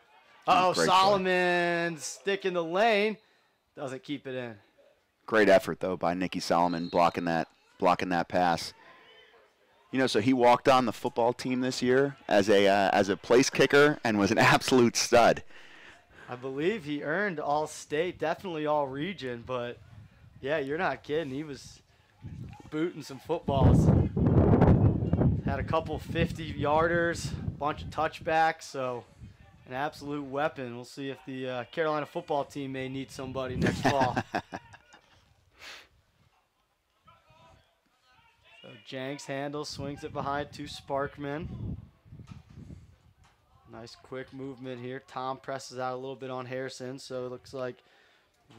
Uh-oh, Solomon stick in the lane. Doesn't keep it in. Great effort, though, by Nicky Solomon blocking that pass. You know, so he walked on the football team this year as a place kicker and was an absolute stud. I believe he earned All-State, definitely All-Region, but, yeah, you're not kidding. He was booting some footballs. Had a couple 50-yarders, a bunch of touchbacks, so an absolute weapon. We'll see if the Carolina football team may need somebody next fall. So Jenks handles, swings it behind to Sparkman. Nice quick movement here. Tom presses out a little bit on Harrison, so it looks like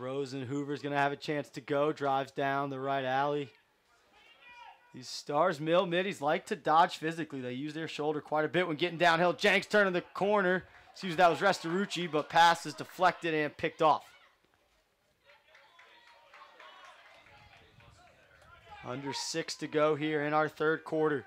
Rosenhoover's going to have a chance to go. Drives down the right alley. These Starr's Mill middies like to dodge physically. They use their shoulder quite a bit when getting downhill. Jenks turning the corner. Excuse me, that was Restorucci, but pass is deflected and picked off. Under 6 to go here in our 3rd quarter.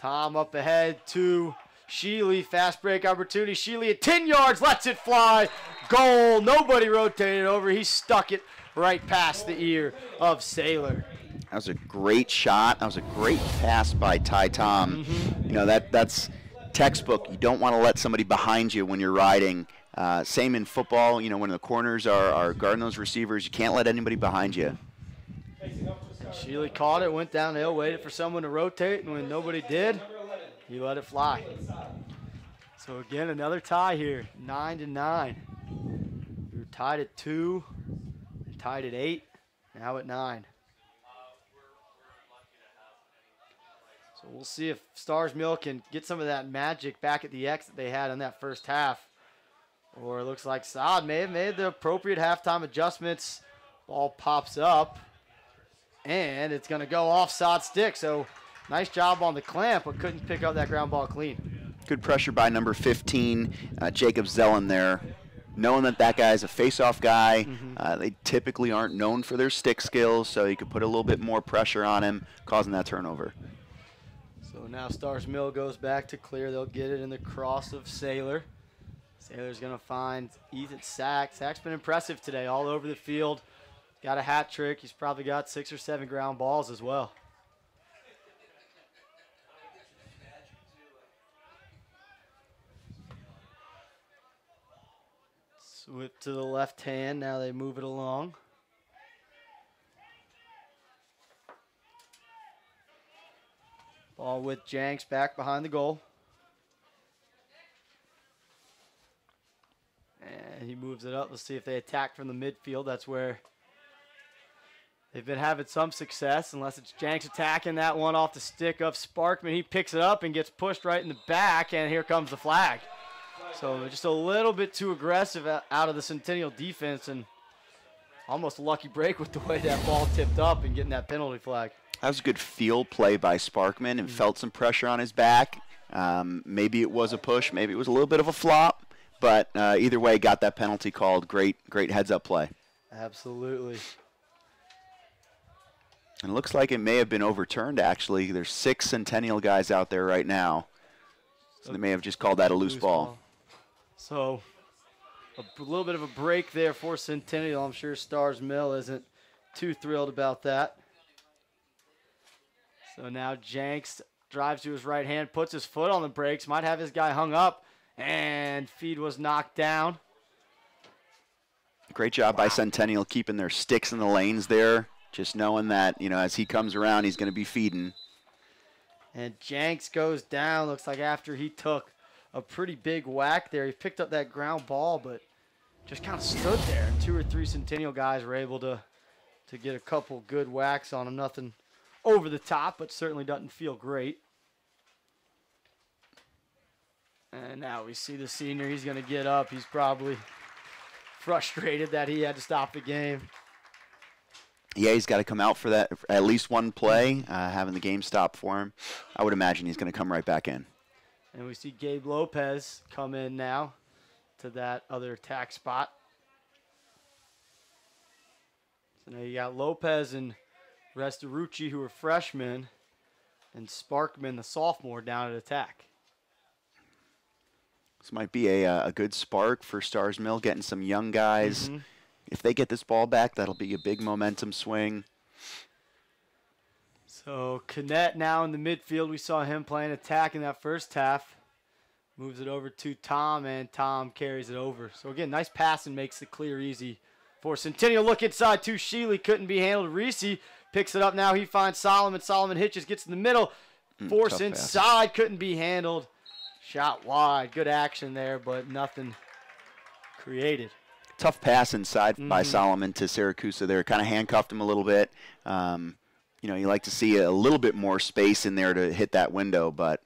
Tom up ahead to Sheely. Fast break opportunity. Sheely at 10 yards, lets it fly. Goal. Nobody rotated over. He stuck it right past the ear of Saylor. That was a great shot. That was a great pass by Ty Tom. You know, that's textbook. You don't want to let somebody behind you when you're riding. Same in football. You know, when the corners are guarding those receivers, you can't let anybody behind you. Sheely caught it, went downhill, waited for someone to rotate, and when nobody did, he let it fly. So again, another tie here, 9-9. We were tied at 2, tied at 8, now at 9. So we'll see if Starr's Mill can get some of that magic back at the X that they had in that first half. Or it looks like Saad may have made the appropriate halftime adjustments. Ball pops up, and it's going to go off Saad's stick. So nice job on the clamp, but couldn't pick up that ground ball clean. Good pressure by number 15, Jacob Zellen there. knowing that that guy's a face-off guy. They typically aren't known for their stick skills, so you could put a little bit more pressure on him, causing that turnover. So now Starr's Mill goes back to clear. They'll get it in the cross of Saylor. Saylor's going to find Ethan Sack. Sack's been impressive today, all over the field. Got a hat trick. He's probably got 6 or 7 ground balls as well. Whip to the left hand. Now they move it along. Ball with Jenks back behind the goal. And he moves it up. Let's see if they attack from the midfield. That's where they've been having some success, unless it's Jenks attacking that one off the stick of Sparkman. He picks it up and gets pushed right in the back, and here comes the flag. So just a little bit too aggressive out of the Centennial defense, and almost a lucky break with the way that ball tipped up and getting that penalty flag. That was a good field play by Sparkman and felt some pressure on his back. Maybe it was a push, maybe it was a little bit of a flop, but either way, got that penalty called. Great heads-up play. Absolutely. And it looks like it may have been overturned, actually. There's 6 Centennial guys out there right now, so they may have just called that a loose ball. So a little bit of a break there for Centennial. I'm sure Starr's Mill isn't too thrilled about that. So now Jenks drives to his right hand, puts his foot on the brakes, might have his guy hung up, and feed was knocked down. Great job by Centennial keeping their sticks in the lanes there, just knowing that, you know, as he comes around, he's going to be feeding. And Jenks goes down. Looks like after he took a pretty big whack there. He picked up that ground ball, but just kind of stood there. And 2 or 3 Centennial guys were able to get a couple good whacks on him. Nothing over the top, but certainly doesn't feel great. And now we see the senior. He's going to get up. He's probably frustrated that he had to stop the game. Yeah, he's got to come out for that at least one play, having the game stop for him. I would imagine he's going to come right back in. And we see Gabe Lopez come in now to that other attack spot. So now you got Lopez and Restarucci, who are freshmen, and Sparkman, the sophomore, down at attack. This might be a good spark for Starr's Mill, getting some young guys. If they get this ball back, that'll be a big momentum swing. So Canet now in the midfield. We saw him playing attack in that first half. Moves it over to Tom, and Tom carries it over. So again, nice pass and makes the clear easy for Centennial. Look inside to Sheely. Couldn't be handled. Reese picks it up now. He finds Solomon. Solomon hitches, gets in the middle. Force inside. Couldn't be handled. Shot wide. Good action there, but nothing created. Tough pass inside by Solomon to Siracusa there. Kind of handcuffed him a little bit. You know, you like to see a little bit more space in there to hit that window, but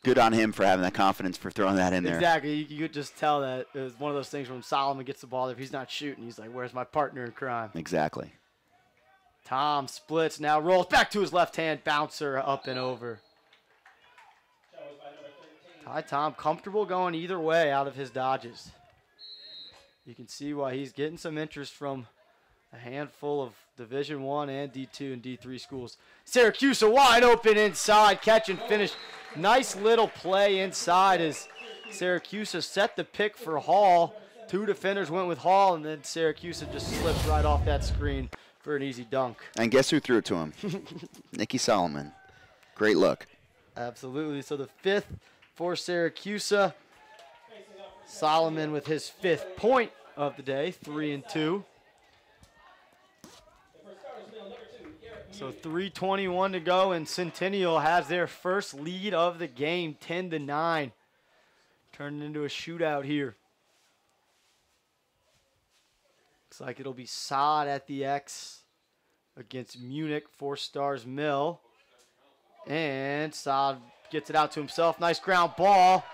good on him for having that confidence for throwing that in there. Exactly. You could just tell that it was one of those things when Solomon gets the ball, if he's not shooting, he's like, where's my partner in crime? Exactly. Tom splits, now rolls back to his left hand, bouncer up and over. Tom comfortable going either way out of his dodges. You can see why he's getting some interest from a handful of Division I and D2 and D3 schools. Syracuse wide open inside, catch and finish. Nice little play inside as Syracuse set the pick for Hall. 2 defenders went with Hall, and then Syracuse just slipped right off that screen for an easy dunk. And guess who threw it to him? Nicky Solomon. Great look. Absolutely. So the 5th for Syracuse. Solomon with his 5th point of the day, 3 and 2. So 3:21 to go, and Centennial has their first lead of the game, 10-9. Turning into a shootout here. Looks like it'll be Saad at the X against Munich for Starr's Mill. And Saad gets it out to himself. Nice ground ball.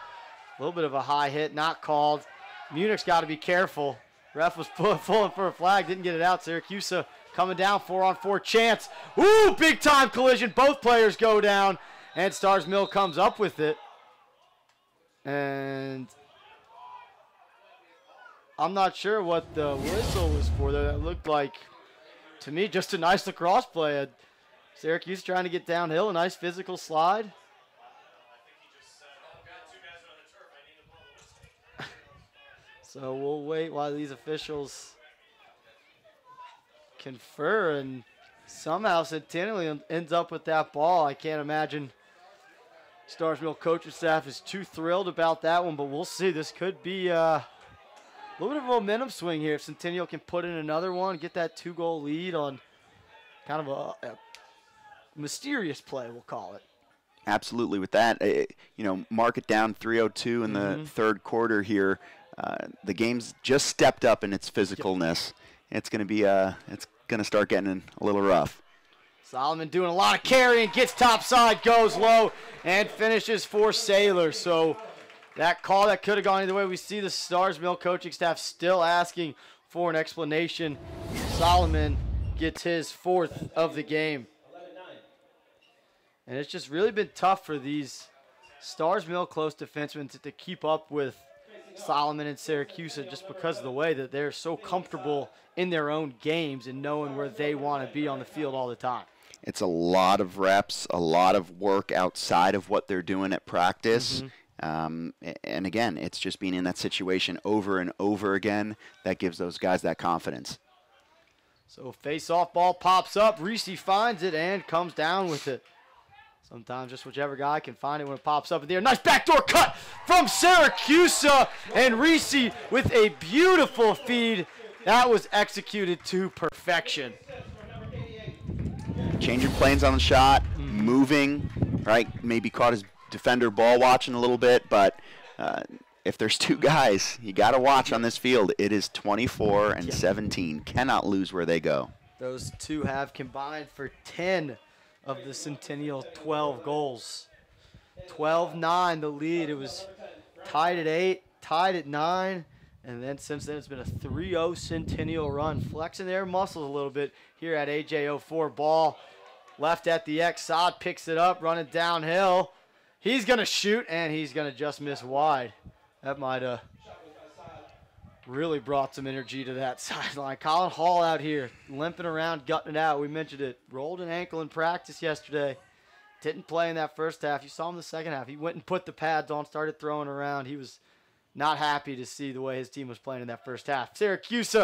A little bit of a high hit, not called. Munich's got to be careful. Ref was pulling for a flag, didn't get it out. Syracuse coming down, 4-on-4 chance. Ooh, big time collision. Both players go down, and Starr's Mill comes up with it. And I'm not sure what the whistle was for there. That looked like, to me, just a nice lacrosse play. Syracuse trying to get downhill, a nice physical slide. So we'll wait while these officials confer, and somehow Centennial ends up with that ball. I can't imagine Starr's Mill coaching staff is too thrilled about that one, but we'll see. This could be a little bit of a momentum swing here if Centennial can put in another one, get that 2-goal lead on kind of a mysterious play, we'll call it. Absolutely. With that, mark it down 3:02 in the third quarter here. The game's just stepped up in its physicalness. It's going to be it's going to start getting a little rough. Solomon doing a lot of carrying, gets topside, goes low, and finishes for Sailor. So that call that could have gone either way. We see the Starr's Mill coaching staff still asking for an explanation. Solomon gets his 4th of the game. And it's just really been tough for these Starr's Mill close defensemen to keep up with Solomon and Syracuse, just because of the way that they're so comfortable in their own games and knowing where they want to be on the field all the time. It's a lot of reps, a lot of work outside of what they're doing at practice. And again, it's just being in that situation over and over again that gives those guys that confidence. So face-off ball pops up. Reese finds it and comes down with it. Sometimes just whichever guy can find it when it pops up in there. Nice backdoor cut from Syracuse, and Reese with a beautiful feed. That was executed to perfection. Changing planes on the shot, moving, right? Maybe caught his defender ball watching a little bit, but if there's 2 guys, you got to watch on this field. It is 24 and 17. Cannot lose where they go. Those 2 have combined for 10 of the Centennial 12 goals. 12-9 the lead. It was tied at 8, tied at 9, and then since then it's been a 3-0 Centennial run. Flexing their muscles a little bit here at AJO4. Ball left at the X. Saad picks it up, running downhill. He's going to shoot, and he's going to just miss wide. That might have really brought some energy to that sideline. Colin Hall out here, limping around, gutting it out. We mentioned it. Rolled an ankle in practice yesterday. Didn't play in that first half. You saw him in the second half. He went and put the pads on, started throwing around. He was not happy to see the way his team was playing in that first half. Syracuse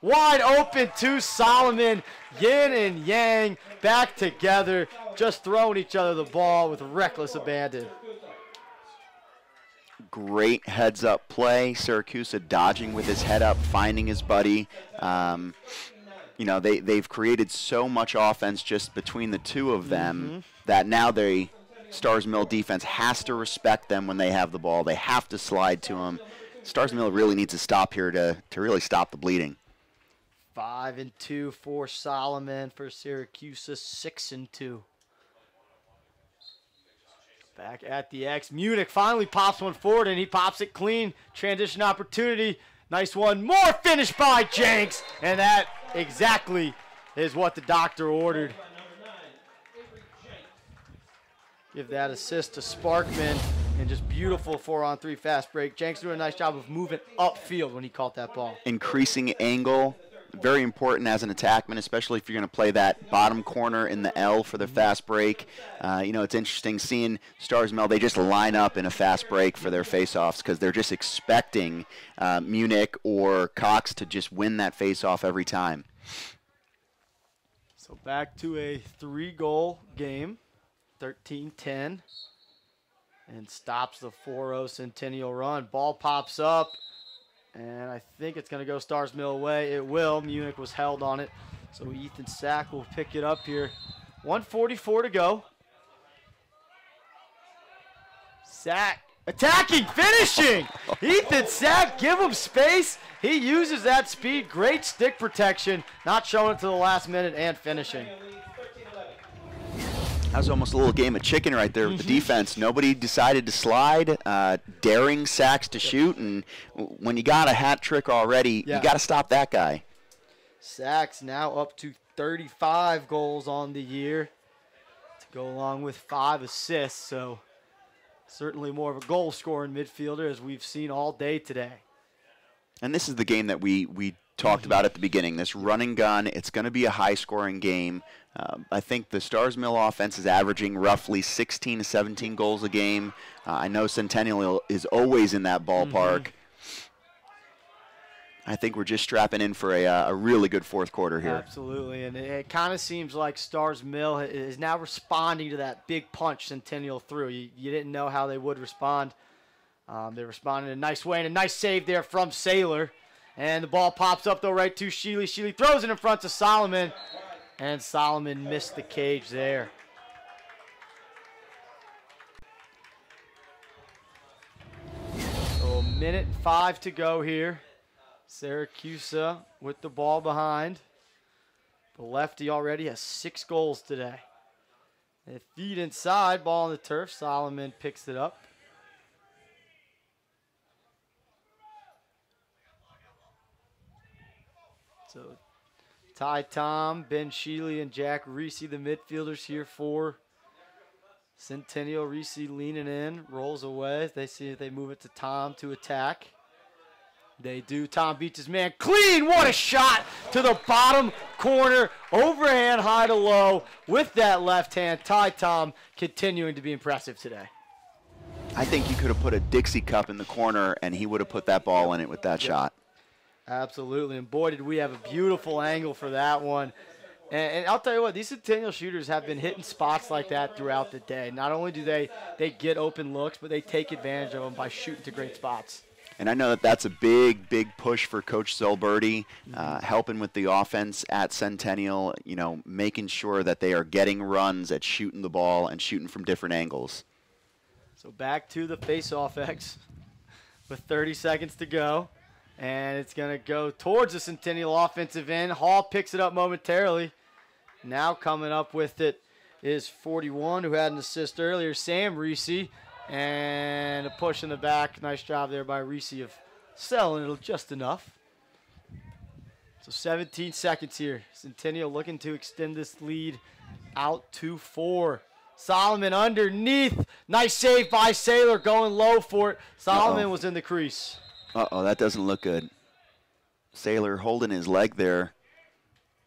wide open to Solomon. Yin and yang back together, just throwing each other the ball with reckless abandon. Great heads-up play. Syracuse dodging with his head up, finding his buddy. They've created so much offense just between the 2 of them that now Starr's Mill defense has to respect them when they have the ball. They have to slide to them. Starr's Mill really needs to stop here to really stop the bleeding. 5-2 for Solomon. For Syracuse, 6-2. Back at the X. Munich finally pops one forward, and he pops it clean. Transition opportunity. Nice one. More finish by Jenks. And that exactly is what the doctor ordered. Give that assist to Sparkman. And just beautiful 4-on-3 fast break. Jenks doing a nice job of moving upfield when he caught that ball. Increasing angle. Very important as an attackman, especially if you're going to play that bottom corner in the L for the fast break. It's interesting seeing Starr's Mill. They just line up in a fast break for their face-offs because they're just expecting Munich or Cox to just win that face-off every time. So back to a 3-goal game, 13-10, and stops the 4-0 Centennial run. Ball pops up. And I think it's going to go Starr's Mill way. It will. Munich was held on it. So Ethan Sack will pick it up here. 1:44 to go. Sack attacking, finishing. Ethan Sack, give him space. He uses that speed. Great stick protection. Not showing it to the last minute and finishing. That was almost a little game of chicken right there with the defense. Nobody decided to slide, daring Sacks to shoot, and when you got a hat trick already, you got to stop that guy. Sacks now up to 35 goals on the year to go along with 5 assists, so certainly more of a goal-scoring midfielder as we've seen all day today. And this is the game that we talked about at the beginning, this run and gun. It's going to be a high-scoring game. I think the Starr's Mill offense is averaging roughly 16 to 17 goals a game. I know Centennial is always in that ballpark. I think we're just strapping in for a really good fourth quarter here. Absolutely, and it kind of seems like Starr's Mill is now responding to that big punch Centennial threw. You didn't know how they would respond. They responded in a nice way, and a nice save there from Saylor. And the ball pops up, though, right to Sheely. Sheely throws it in front to Solomon, and Solomon missed the cage there. So 1:05 to go here. Syracuse with the ball behind. The lefty already has 6 goals today. They feed inside, ball on the turf. Solomon picks it up. So Ty Tom, Ben Sheely, and Jack Reese, the midfielders here for Centennial. Reese leaning in, rolls away. They see if they move it to Tom to attack. They do. Tom beats his man clean. What a shot to the bottom corner. Overhand high to low with that left hand. Ty Tom continuing to be impressive today. I think you could have put a Dixie cup in the corner and he would have put that ball in it with that shot. Absolutely. And boy, did we have a beautiful angle for that one. And I'll tell you what, these Centennial shooters have been hitting spots like that throughout the day. Not only do they get open looks, but they take advantage of them by shooting to great spots. And I know that that's a big, big push for Coach Zolberti, helping with the offense at Centennial, you know, making sure that they are getting runs at shooting the ball and shooting from different angles. So back to the face-off X with 30 seconds to go. And it's going to go towards the Centennial offensive end. Hall picks it up momentarily. Now coming up with it is 41, who had an assist earlier, Sam Reese. And a push in the back. Nice job there by Reese of selling it just enough. So 17 seconds here. Centennial looking to extend this lead out to 4. Solomon underneath. Nice save by Saylor, going low for it. Solomon was in the crease. Uh-oh, that doesn't look good. Saylor holding his leg there.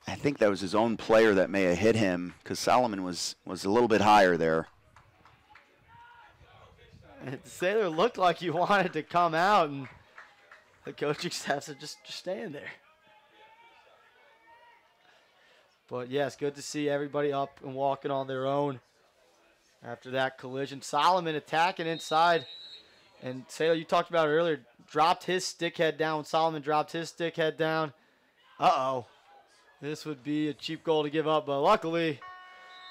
I think that was his own player that may have hit him because Solomon was a little bit higher there. And Saylor looked like he wanted to come out, and the coaching staff said just stand there. But, yes, good to see everybody up and walking on their own after that collision. Solomon attacking inside. And Saylor, you talked about it earlier, dropped his stick head down when Solomon dropped his stick head down. Uh-oh. This would be a cheap goal to give up, but luckily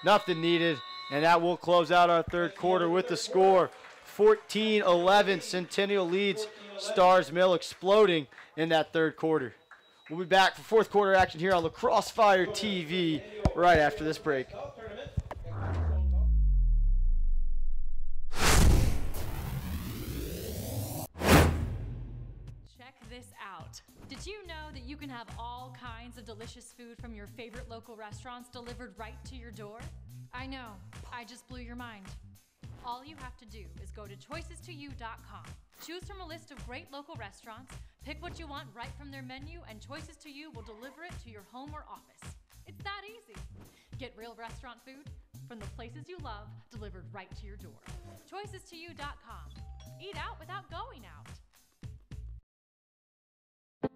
nothing needed. And that will close out our third quarter with the score. 14-11, Centennial leads Starr's Mill, exploding in that third quarter. We'll be back for fourth quarter action here on Lacrosse Fire TV right after this break. Check this out. Did you know that you can have all kinds of delicious food from your favorite local restaurants delivered right to your door? I know, I just blew your mind. All you have to do is go to choices2you.com. Choose from a list of great local restaurants, pick what you want right from their menu, and Choices to You will deliver it to your home or office. It's that easy. Get real restaurant food from the places you love delivered right to your door. Choices2you.com. Eat out without going out.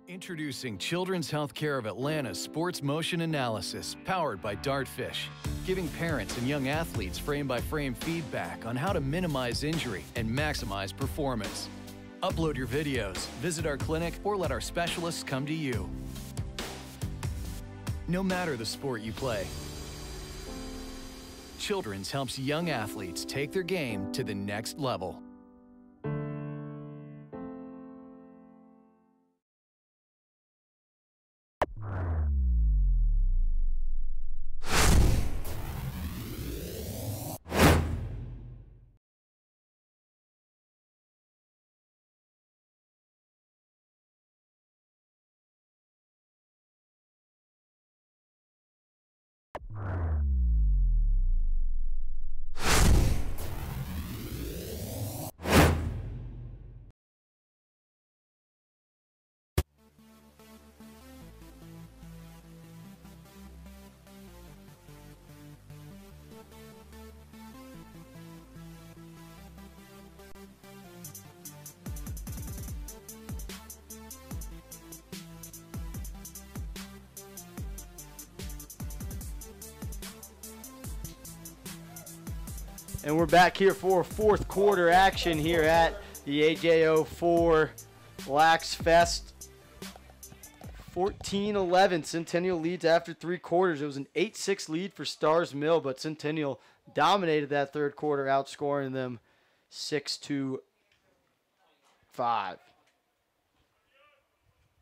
Introducing Children's Healthcare of Atlanta's Sports Motion Analysis, powered by Dartfish, giving parents and young athletes frame-by-frame feedback on how to minimize injury and maximize performance. Upload your videos, visit our clinic, or let our specialists come to you. No matter the sport you play, Children's helps young athletes take their game to the next level. And we're back here for fourth quarter action here at the AJO4LAX Fest. 14-11, Centennial leads after 3 quarters. It was an 8-6 lead for Starr's Mill, but Centennial dominated that third quarter, outscoring them 6-5.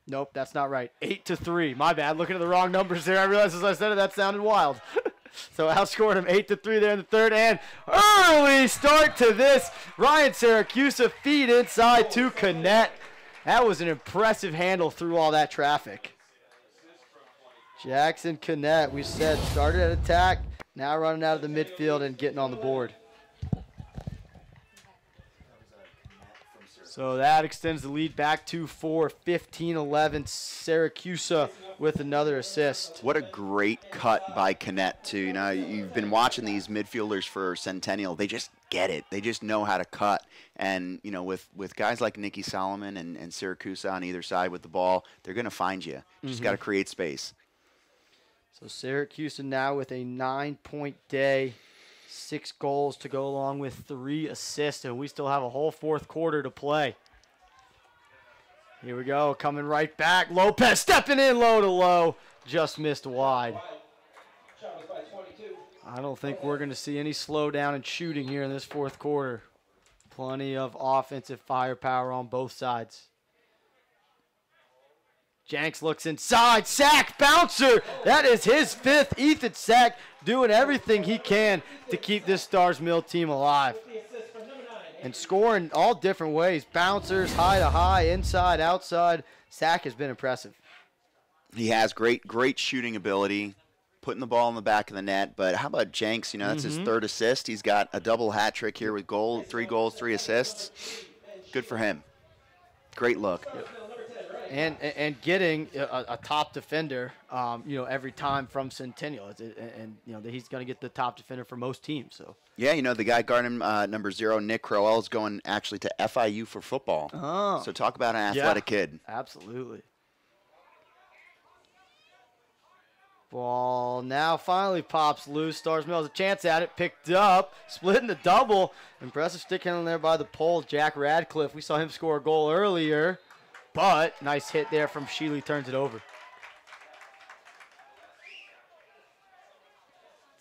Nope, that's not right. 8-3. My bad. Looking at the wrong numbers there. I realized as I said it, that sounded wild. So outscored him 8-3 there in the third, and early start to this. Ryan Syracuse feed inside to Connett. That was an impressive handle through all that traffic. Jackson Connett, we said, started at attack, now running out of the midfield and getting on the board. So that extends the lead back to 4, 15-11. Syracuse with another assist. What a great cut by Connett, too. You know, you've been watching these midfielders for Centennial. They just get it. They just know how to cut. And, you know, with guys like Nicky Solomon and Syracuse on either side with the ball, they're going to find you. Just got to create space. So Syracuse now with a 9-point day. 6 goals to go along with 3 assists, and we still have a whole fourth quarter to play. Here we go, coming right back. Lopez stepping in low to low, just missed wide. I don't think we're going to see any slowdown in shooting here in this fourth quarter. Plenty of offensive firepower on both sides. Jenks looks inside, sack, bouncer. That is his 5th. Ethan Sack doing everything he can to keep this Starr's Mill team alive. And scoring all different ways. Bouncers, high to high, inside, outside. Sack has been impressive. He has great shooting ability, putting the ball in the back of the net. But how about Jenks? You know, that's his 3rd assist. He's got a double hat trick here with 3 goals, 3 assists. Good for him. Great look. And getting a top defender, you know, every time from Centennial, and you know he's going to get the top defender for most teams. So yeah, you know the guy guarding number 0, Nick Crowell, is going actually to FIU for football. Oh, so talk about an athletic kid. Absolutely. Ball now finally pops loose. Starr's Mill has a chance at it, picked up, splitting the double. Impressive stick handling there by the pole, Jack Radcliffe. We saw him score a goal earlier. But nice hit there from Sheely, turns it over.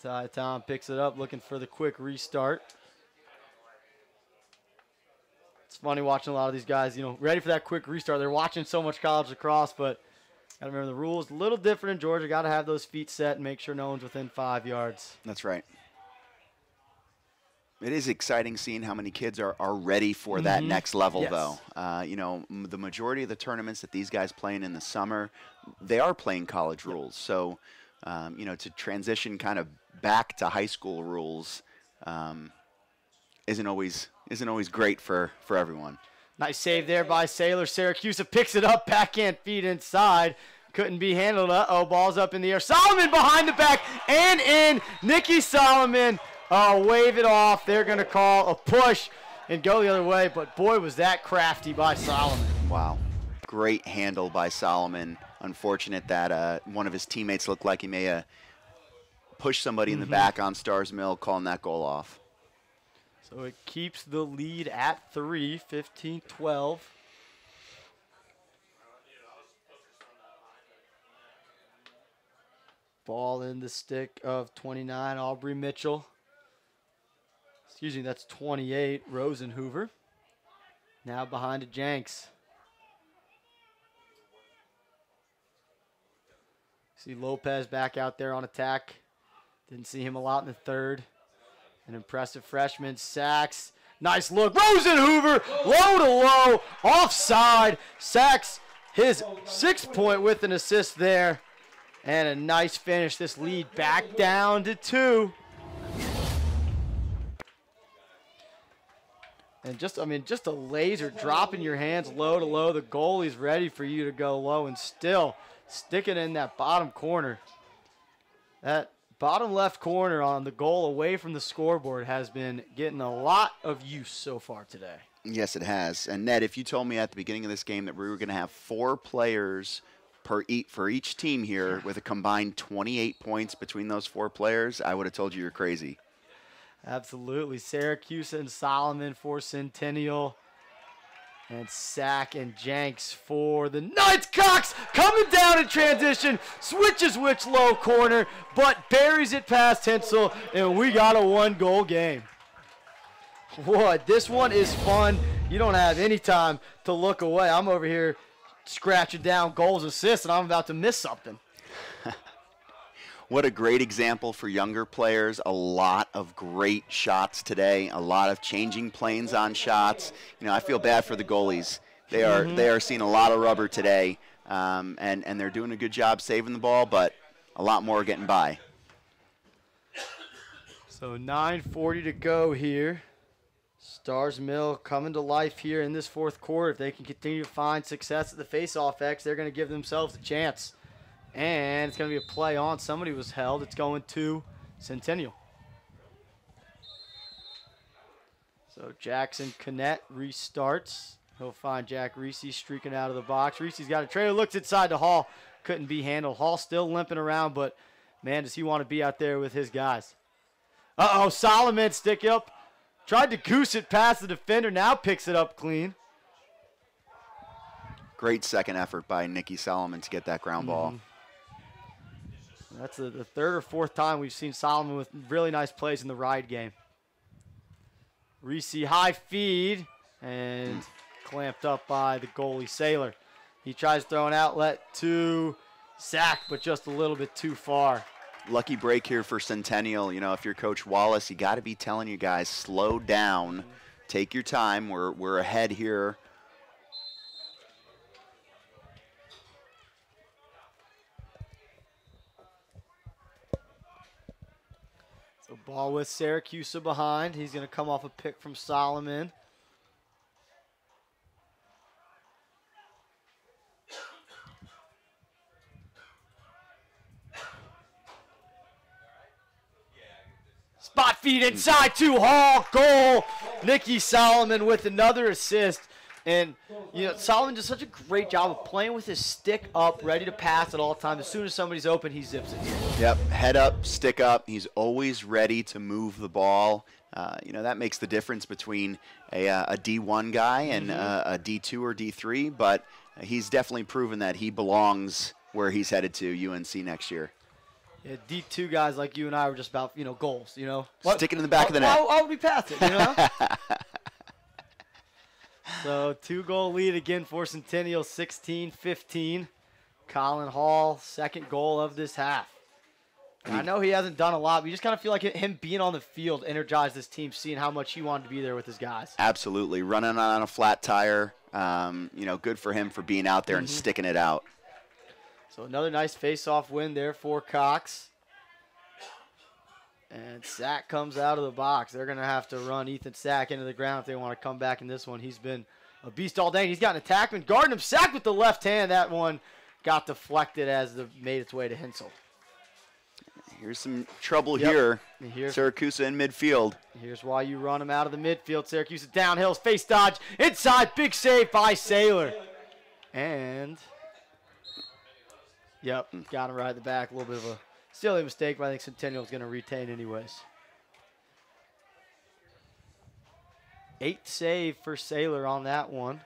Ty Tom picks it up, looking for the quick restart. It's funny watching a lot of these guys, you know, ready for that quick restart. They're watching so much college lacrosse, but got to remember the rules. A little different in Georgia. Got to have those feet set and make sure no one's within 5 yards. That's right. It is exciting seeing how many kids are ready for that next level, though. You know, the majority of the tournaments that these guys playing in the summer, they are playing college rules. So, you know, to transition kind of back to high school rules isn't always great for everyone. Nice save there by Saylor. Syracuse picks it up, backhand feed inside. Couldn't be handled. Uh-oh, ball's up in the air. Solomon behind the back and in. Nicky Solomon. Wave it off. They're going to call a push and go the other way, but boy, was that crafty by Solomon. Wow. Great handle by Solomon. Unfortunate that one of his teammates looked like he may have pushed somebody in the back on Starr's Mill, calling that goal off. So it keeps the lead at 3, 15-12. Ball in the stick of 29, Aubrey Mitchell. Excuse me, that's 28, Rosenhoover. Now behind to Jenks. See Lopez back out there on attack. Didn't see him a lot in the third. An impressive freshman. Sachs. Nice look. Rosenhoover, low to low, offside. Sachs, his 6th point with an assist there. And a nice finish. This lead back down to 2. And just a laser drop in your hands low to low. The goalie's ready for you to go low and still stick it in that bottom corner. That bottom left corner on the goal away from the scoreboard has been getting a lot of use so far today. Yes, it has. And Ned, if you told me at the beginning of this game that we were going to have 4 players for each team here with a combined 28 points between those 4 players, I would have told you you're crazy. Absolutely. Syracuse and Solomon for Centennial. And Sack and Jenks for the Knights. Cox coming down in transition. Switches which low corner, but buries it past Hensel, and we got a 1-goal game. What? This one is fun. You don't have any time to look away. I'm over here scratching down goals, assists, and I'm about to miss something. What a great example for younger players. A lot of great shots today. A lot of changing planes on shots. You know, I feel bad for the goalies. They are seeing a lot of rubber today, and they're doing a good job saving the ball, but a lot more getting by. So 9:40 to go here. Starr's Mill coming to life here in this fourth quarter. If they can continue to find success at the face-off X, they're going to give themselves a chance. And it's going to be a play on. Somebody was held. It's going to Centennial. So Jackson Connett restarts. He'll find Jack Reese streaking out of the box. Reese's got a trailer, looks inside to Hall. Couldn't be handled. Hall still limping around, but, man, does he want to be out there with his guys. Uh-oh, Solomon stick up. Tried to goose it past the defender. Now picks it up clean. Great second effort by Nicky Solomon to get that ground ball. That's the third or fourth time we've seen Solomon with really nice plays in the ride game. Reese high feed and clamped up by the goalie Sailor. He tries to throw an outlet to Sack, but just a little bit too far. Lucky break here for Centennial. You know, if you're Coach Wallace, you got to be telling you guys, slow down, take your time. We're ahead here. So ball with Syracuse behind. He's going to come off a pick from Solomon. Spot feed inside to Hall. Goal. Nicky Solomon with another assist. And, you know, Solomon does such a great job of playing with his stick up, ready to pass at all times. As soon as somebody's open, he zips it. Yep, head up, stick up. He's always ready to move the ball. You know, that makes the difference between a D1 guy and a D2 or D3, but he's definitely proven that he belongs where he's headed to, UNC next year. Yeah, D2 guys like you and I were just about, you know, goals, you know. Stick it in the back of the net. Why would we pass it, you know? So 2-goal lead again for Centennial, 16-15. Colin Hall, second goal of this half. And I know he hasn't done a lot, but you just kind of feel like him being on the field energized this team, seeing how much he wanted to be there with his guys. Absolutely. Running on a flat tire. You know, good for him for being out there and sticking it out. So another nice face-off win there for Cox. And Sack comes out of the box. They're going to have to run Ethan Sack into the ground if they want to come back in this one. He's been a beast all day. He's got an attackman guarding him. Sack with the left hand. That one got deflected as it made its way to Hensel. Here's some trouble here. Syracuse in midfield. Here's why you run him out of the midfield. Syracuse downhill. Face dodge. Inside. Big save by Sailor. And, yep, got him right at the back. A little bit of a silly mistake, but I think Centennial is going to retain anyways. 8 save for Sailor on that one.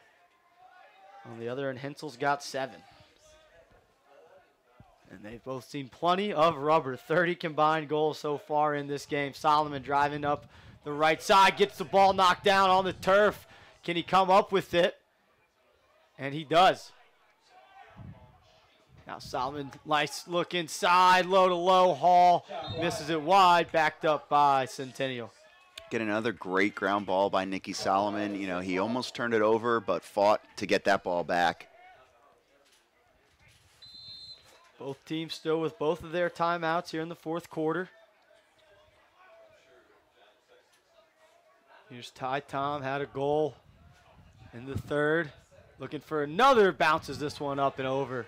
On the other end, Hensel's got 7. And they've both seen plenty of rubber. 30 combined goals so far in this game. Solomon driving up the right side, gets the ball knocked down on the turf. Can he come up with it? And he does. Now Solomon, nice look inside, low to low. Hall misses it wide, backed up by Centennial. Get another great ground ball by Nicky Solomon. You know, he almost turned it over, but fought to get that ball back. Both teams still with both of their timeouts here in the fourth quarter. Here's Ty Tom, had a goal in the third. Looking for another, bounces this one up and over.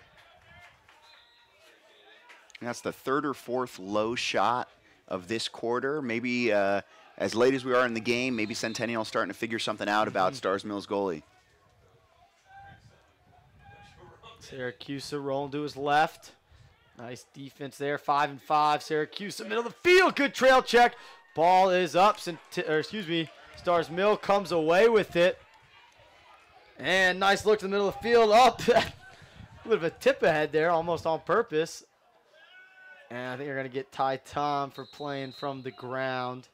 And that's the third or fourth low shot of this quarter. Maybe as late as we are in the game, maybe Centennial starting to figure something out about Starr's Mills goalie. Syracuse rolling to his left. Nice defense there, 5-5. Syracuse, middle of the field, good trail check. Ball is up. Starr's Mill comes away with it. And nice look to the middle of the field. Up. A bit of a tip ahead there, almost on purpose. And I think they're going to get Ty Tom for playing from the ground.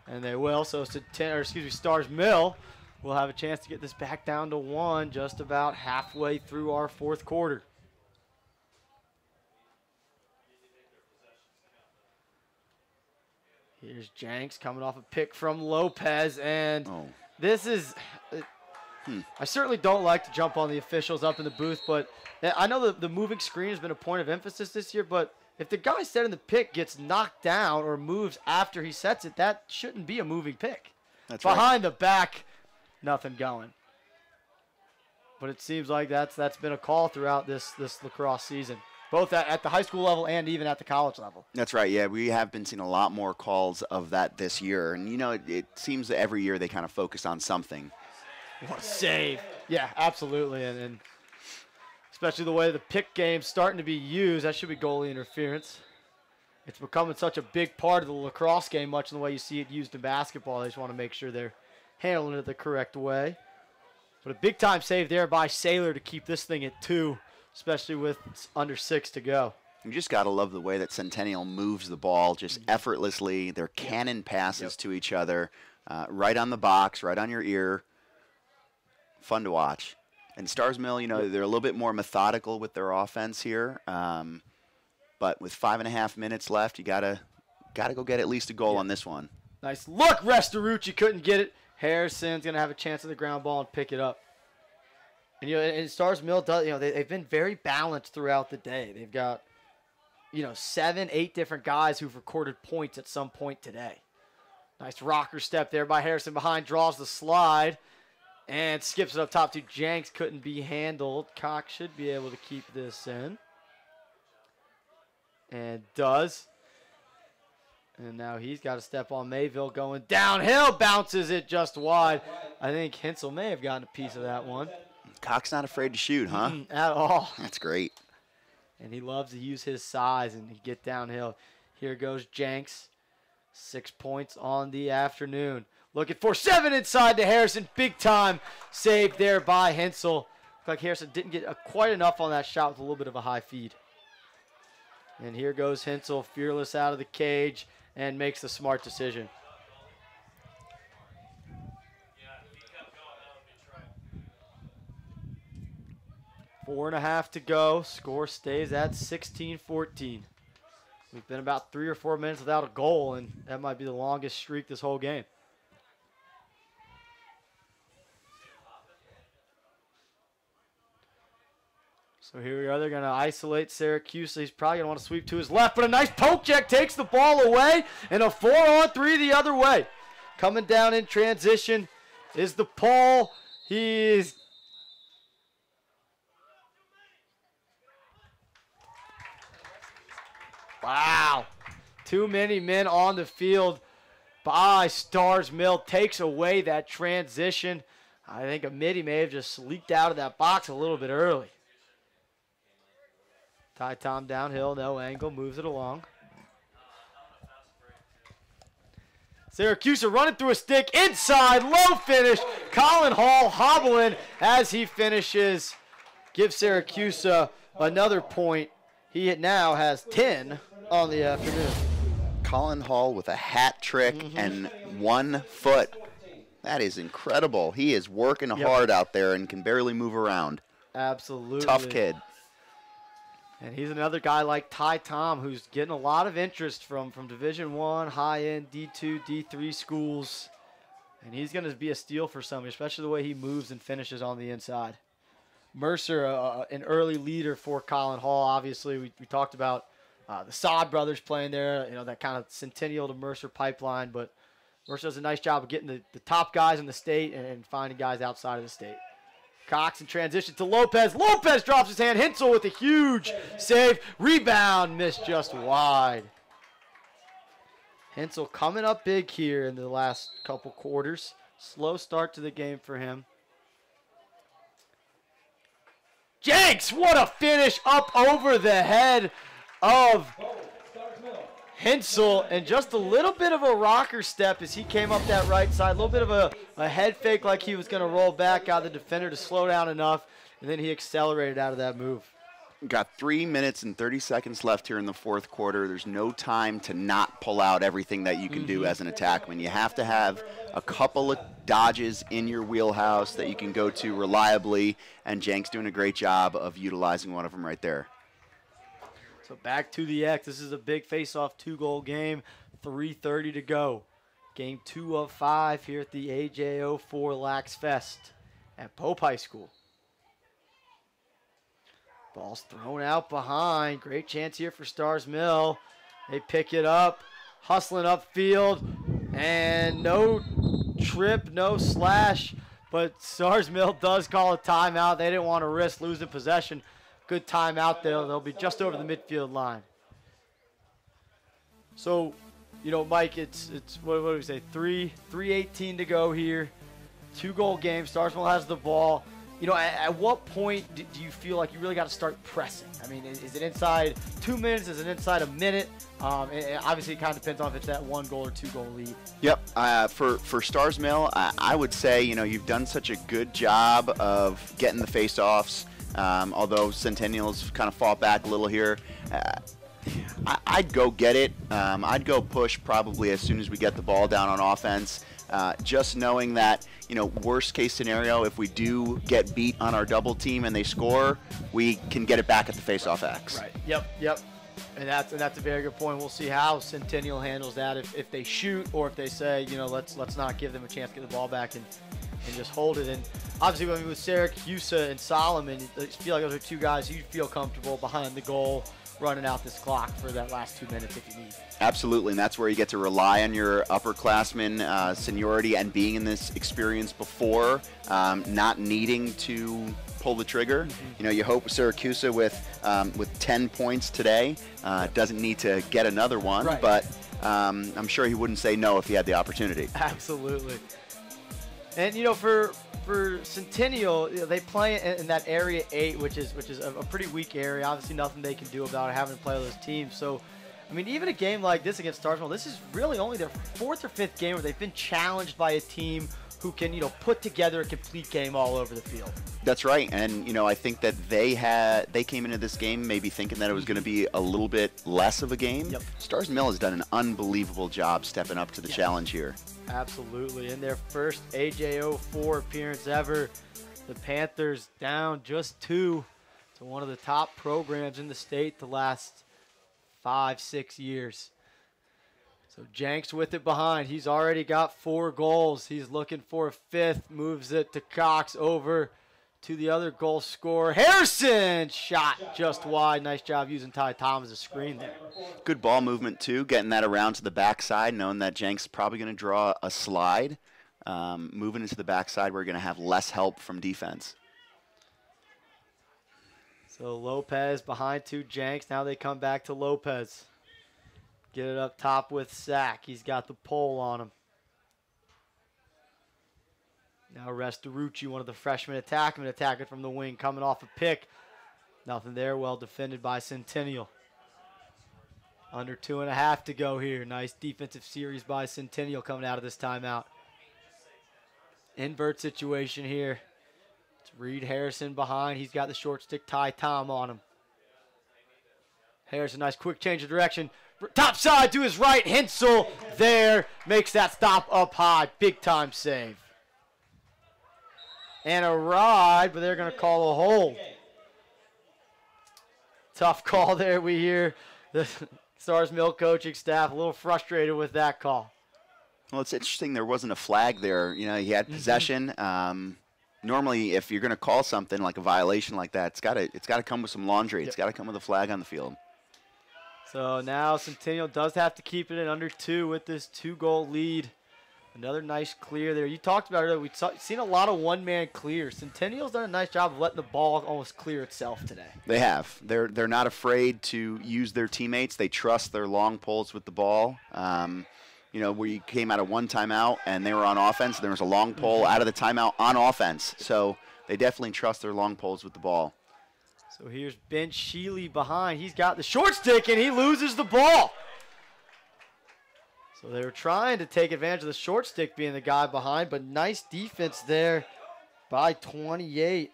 And they will. So Starr's Mill will have a chance to get this back down to 1 just about halfway through our fourth quarter. Here's Jenks coming off a pick from Lopez. And this is... I certainly don't like to jump on the officials up in the booth, but I know the moving screen has been a point of emphasis this year, but if the guy setting the pick gets knocked down or moves after he sets it, that shouldn't be a moving pick. That's Behind the back, nothing going. But it seems like that's been a call throughout this lacrosse season, both at the high school level and even at the college level. That's right, yeah. We have been seeing a lot more calls of that this year. And, you know, it seems that every year they kind of focus on something. What a save. Yeah, absolutely. And especially the way the pick game's starting to be used, that should be goalie interference. It's becoming such a big part of the lacrosse game, much in the way you see it used in basketball. They just want to make sure they're handling it the correct way. But a big-time save there by Saylor to keep this thing at 2, especially with under 6 to go. You just got to love the way that Centennial moves the ball just effortlessly. Their cannon passes to each other, right on the box, right on your ear. Fun to watch. And Starr's Mill, you know, they're a little bit more methodical with their offense here. But with 5.5 minutes left, you gotta go get at least a goal on this one. Nice look. Restorucci couldn't get it. Harrison's gonna have a chance at the ground ball and pick it up. And you know, and Starr's Mill does. You know, they've been very balanced throughout the day. They've got 7, 8 different guys who've recorded points at some point today. Nice rocker step there by Harrison behind, draws the slide. And skips it up top to Jenks. Couldn't be handled. Cox should be able to keep this in. And does. And now he's got to step on Mayville going downhill. Bounces it just wide. I think Hensel may have gotten a piece of that one. Cox not afraid to shoot, huh? At all. That's great. And he loves to use his size and get downhill. Here goes Jenks. 6 points on the afternoon. Looking for 7 inside to Harrison. Big time save there by Hensel. Looked like Harrison didn't get quite enough on that shot with a little bit of a high feed. And here goes Hensel, fearless out of the cage, and makes the smart decision. Four and a half to go. Score stays at 16-14. We've been about 3 or 4 minutes without a goal, and that might be the longest streak this whole game. So here we are. They're going to isolate Syracuse. He's probably going to want to sweep to his left, but a nice poke check takes the ball away, and a 4-on-3 the other way. Coming down in transition is the Paul. He's wow. Too many men on the field by Starr's Mill. Takes away that transition. I think a midi may have just leaked out of that box a little bit early. Ty Tom downhill, no angle, moves it along. Syracuse running through a stick, inside, low finish. Colin Hall hobbling as he finishes. Gives Syracuse another point. He now has 10 on the afternoon. Colin Hall with a hat trick and 1 foot. That is incredible. He is working hard out there and can barely move around. Absolutely. Tough kid. And he's another guy like Ty Tom who's getting a lot of interest from Division I, high-end D2, D3 schools. And he's going to be a steal for some, especially the way he moves and finishes on the inside. Mercer, an early leader for Colin Hall. Obviously, we talked about the Sod brothers playing there, that kind of Centennial to Mercer pipeline. But Mercer does a nice job of getting the top guys in the state and finding guys outside of the state. Cox in transition to Lopez. Lopez drops his hand. Hensel with a huge save. Rebound missed just wide. Hensel coming up big here in the last couple quarters. Slow start to the game for him. Jenks, what a finish up over the head of Hensel, and just a little bit of a rocker step as he came up that right side. A little bit of a head fake like he was going to roll back, got the defender to slow down enough, and then he accelerated out of that move. Got 3 minutes and 30 seconds left here in the fourth quarter. There's no time to not pull out everything that you can do as an attackman. You have to have a couple of dodges in your wheelhouse that you can go to reliably, and Jenks doing a great job of utilizing one of them right there. So back to the X. This is a big face-off 2-goal game. 3:30 to go. Game 2 of 5 here at the AJO4LAX Fest at Pope High School. Ball's thrown out behind. Great chance here for Starr's Mill. They pick it up, hustling upfield, and no trip, no slash. But Starr's Mill does call a timeout. They didn't want to risk losing possession. Good timeout there. They'll be just over the midfield line. So, you know, Mike, it's what do we say? 3:18 to go here. 2-goal game. Starr's Mill has the ball. You know, at what point do you feel like you really got to start pressing? I mean, is it inside 2 minutes? Is it inside a minute? Obviously, it kind of depends on if it's that 1-goal or 2-goal lead. Yep. For Starr's Mill, I would say, you know, you've done such a good job of getting the face-offs, although Centennial's kind of fought back a little here. I'd go get it. I'd go push probably as soon as we get the ball down on offense. Just knowing that, you know, worst case scenario, if we do get beat on our double team and they score, we can get it back at the face-off X. Right. Yep. And that's a very good point. We'll see how Centennial handles that if they shoot or if they say, you know, let's not give them a chance to get the ball back and just hold it. And obviously, when we with Syracuse and Solomon, I feel like those are two guys you feel comfortable behind the goal, running out this clock for that last 2 minutes if you need. Absolutely, and that's where you get to rely on your upperclassmen seniority and being in this experience before, not needing to pull the trigger. You know, you hope Syracuse with 10 points today doesn't need to get another one, right. But I'm sure he wouldn't say no if he had the opportunity. Absolutely. And, you know, for Centennial, you know, they play in that Area 8, which is a pretty weak area. Obviously, nothing they can do about it, having to play with those teams. So, I mean, even a game like this against Starr's Mill, this is really only their 4th or 5th game where they've been challenged by a team who can, you know, put together a complete game all over the field. That's right, and, you know, I think that they came into this game maybe thinking that it was going to be a little bit less of a game. Yep. Starr's Mill has done an unbelievable job stepping up to the challenge here. Absolutely. In their first AJO4 appearance ever, the Panthers down just 2 to one of the top programs in the state the last 5-6 years. So Jenks with it behind. He's already got 4 goals. He's looking for a 5th. Moves it to Cox over to the other goal scorer. Harrison! Shot just wide. Nice job using Ty Tom as a screen there. Good ball movement, too, getting that around to the backside, knowing that Jenks probably going to draw a slide. Moving into the backside, we're going to have less help from defense. So Lopez behind 2 Jenks. Now they come back to Lopez. Get it up top with Sack. He's got the pole on him. Now Restorucci, one of the freshmen attacking from the wing, coming off a pick. Nothing there, well defended by Centennial. Under 2.5 to go here. Nice defensive series by Centennial coming out of this timeout. Invert situation here. It's Reed Harrison behind. He's got the short stick Ty Tom on him. Harrison, nice quick change of direction. Top side to his right. Hensel there. Makes that stop up high. Big time save. And a ride, but they're going to call a hold. Tough call there. We hear the Starr's Mill coaching staff a little frustrated with that call. Well, it's interesting there wasn't a flag there. You know, he had possession. Normally, if you're going to call something like a violation like that, it's got to come with some laundry. It's got to come with a flag on the field. So now Centennial does have to keep it at under 2 with this 2-goal lead. Another nice clear there. You talked about it earlier. We've seen a lot of one-man clears. Centennial's done a nice job of letting the ball almost clear itself today. They have. They're not afraid to use their teammates. They trust their long poles with the ball. You know, we came out of one timeout and they were on offense. There was a long pole out of the timeout on offense. So they definitely trust their long poles with the ball. So here's Ben Sheely behind. He's got the short stick and he loses the ball. So they were trying to take advantage of the short stick being the guy behind, but nice defense there by 28.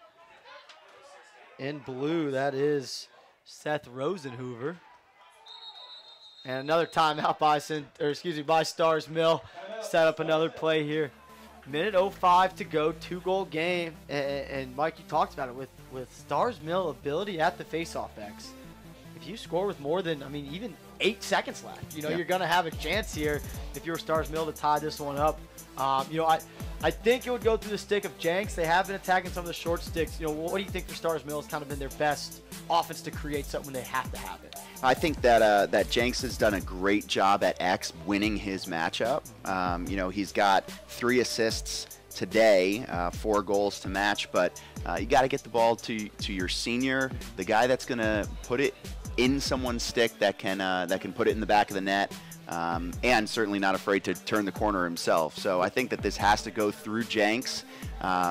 In blue, that is Seth Rosenhoover. And another timeout by Starr's Mill. Set up another play here. Minute 05 to go, 2-goal game. And Mike, you talked about it with Starr's Mill ability at the faceoff X. If you score with more than, even 8 seconds left, you're going to have a chance here if you're Starr's Mill to tie this one up. I think it would go through the stick of Jenks. They have been attacking some of the short sticks. What do you think for Starr's Mill has kind of been their best offense to create something when they have to have it? I think that Jenks has done a great job at X winning his matchup. He's got 3 assists today, 4 goals to match, but you got to get the ball to your senior, the guy that's going to put it in someone's stick that can put it in the back of the net. And certainly not afraid to turn the corner himself. So I think that this has to go through Jenks,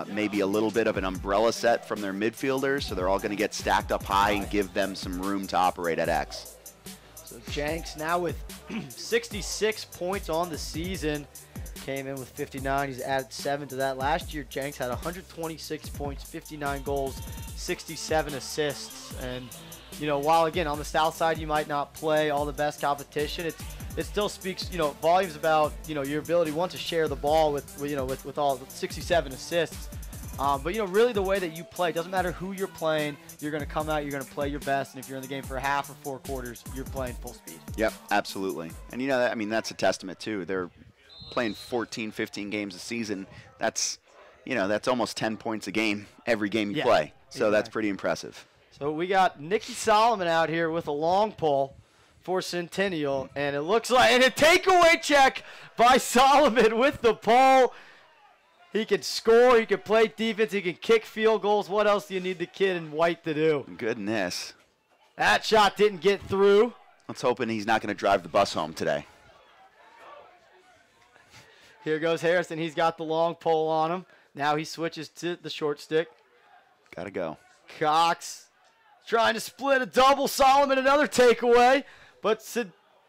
maybe a little bit of an umbrella set from their midfielders, so they're all going to get stacked up high and give them some room to operate at X. So Jenks now with 66 points on the season, came in with 59. He's added 7 to that. Last year, Jenks had 126 points, 59 goals, 67 assists. And, while, again, on the south side you might not play all the best competition, it still speaks, volumes about, your ability, one, to share the ball with all 67 assists. But, really the way that you play, doesn't matter who you're playing, you're going to come out, you're going to play your best. And if you're in the game for a half or 4 quarters, you're playing full speed. Yep, absolutely. And, that's a testament, too. They're playing 14, 15 games a season. That's almost 10 points a game every game you play. So exactly. That's pretty impressive. So we got Nicky Solomon out here with a long pole for Centennial, and it looks like a takeaway check by Solomon with the pole. He can score, he can play defense, he can kick field goals. What else do you need the kid in white to do? Goodness. That shot didn't get through. Let's hope he's not going to drive the bus home today. Here goes Harrison. He's got the long pole on him. Now he switches to the short stick. Got to go. Cox trying to split a double. Solomon another takeaway. But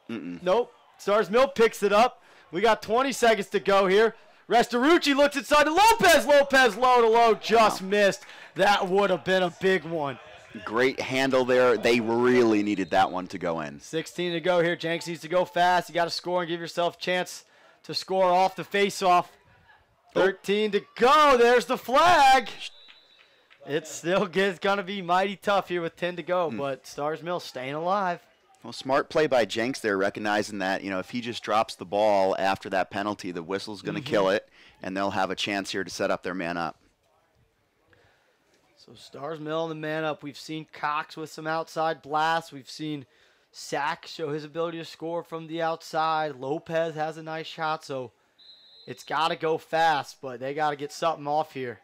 nope. Starr's Mill picks it up. We got 20 seconds to go here. Restorucci looks inside to Lopez. Lopez low to low. Just missed. That would have been a big one. Great handle there. They really needed that one to go in. 16 to go here. Jenks needs to go fast. You got to score and give yourself a chance to score off the faceoff. 13 to go. There's the flag. It still gets going to be mighty tough here with 10 to go, but Starr's Mill staying alive. Well, smart play by Jenks there, recognizing that, if he just drops the ball after that penalty, the whistle's going to kill it, and they'll have a chance here to set up their man up. So Starr's Mill and the man up. We've seen Cox with some outside blasts. We've seen Sack show his ability to score from the outside. Lopez has a nice shot, so it's got to go fast, but they got to get something off here.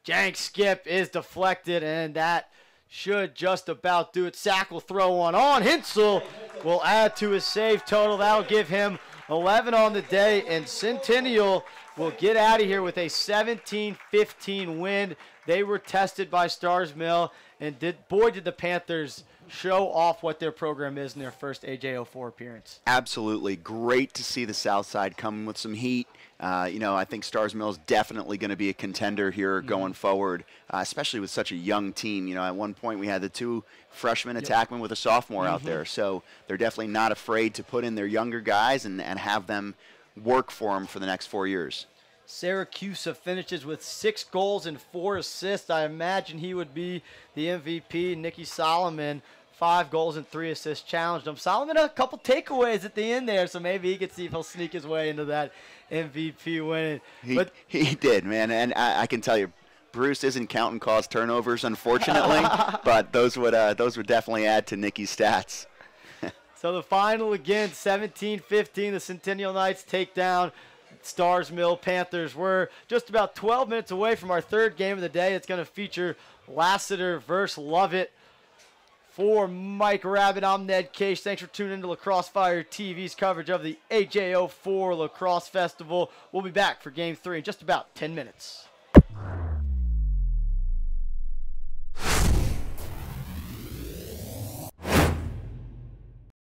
Jenks skip is deflected, and that should just about do it. Sack will throw one on. Hensel will add to his save total. That'll give him 11 on the day, and Centennial will get out of here with a 17-15 win. They were tested by Starr's Mill, and did the Panthers show off what their program is in their first AJO4 appearance. Absolutely. Great to see the South Side coming with some heat. I think Starr's Mill is definitely going to be a contender here going forward, especially with such a young team. At one point we had the 2 freshman attackmen with a sophomore out there, so they're definitely not afraid to put in their younger guys and have them work for them for the next 4 years. Syracuse finishes with 6 goals and 4 assists. I imagine he would be the MVP. Nicky Solomon, 5 goals and 3 assists, challenged him. Solomon a couple takeaways at the end there, so maybe he could see if he'll sneak his way into that MVP win. He did, man, and I can tell you, Bruce isn't counting caused turnovers, unfortunately, but those would definitely add to Nicky's stats. So the final again, 17-15. The Centennial Knights take down Starr's Mill Panthers. We're just about 12 minutes away from our third game of the day. It's going to feature Lassiter versus Lovett. For Mike Rabbit, I'm Ned Case. Thanks for tuning into Lacrosse Fire TV's coverage of the AJO4 Lacrosse Festival. We'll be back for Game 3 in just about 10 minutes.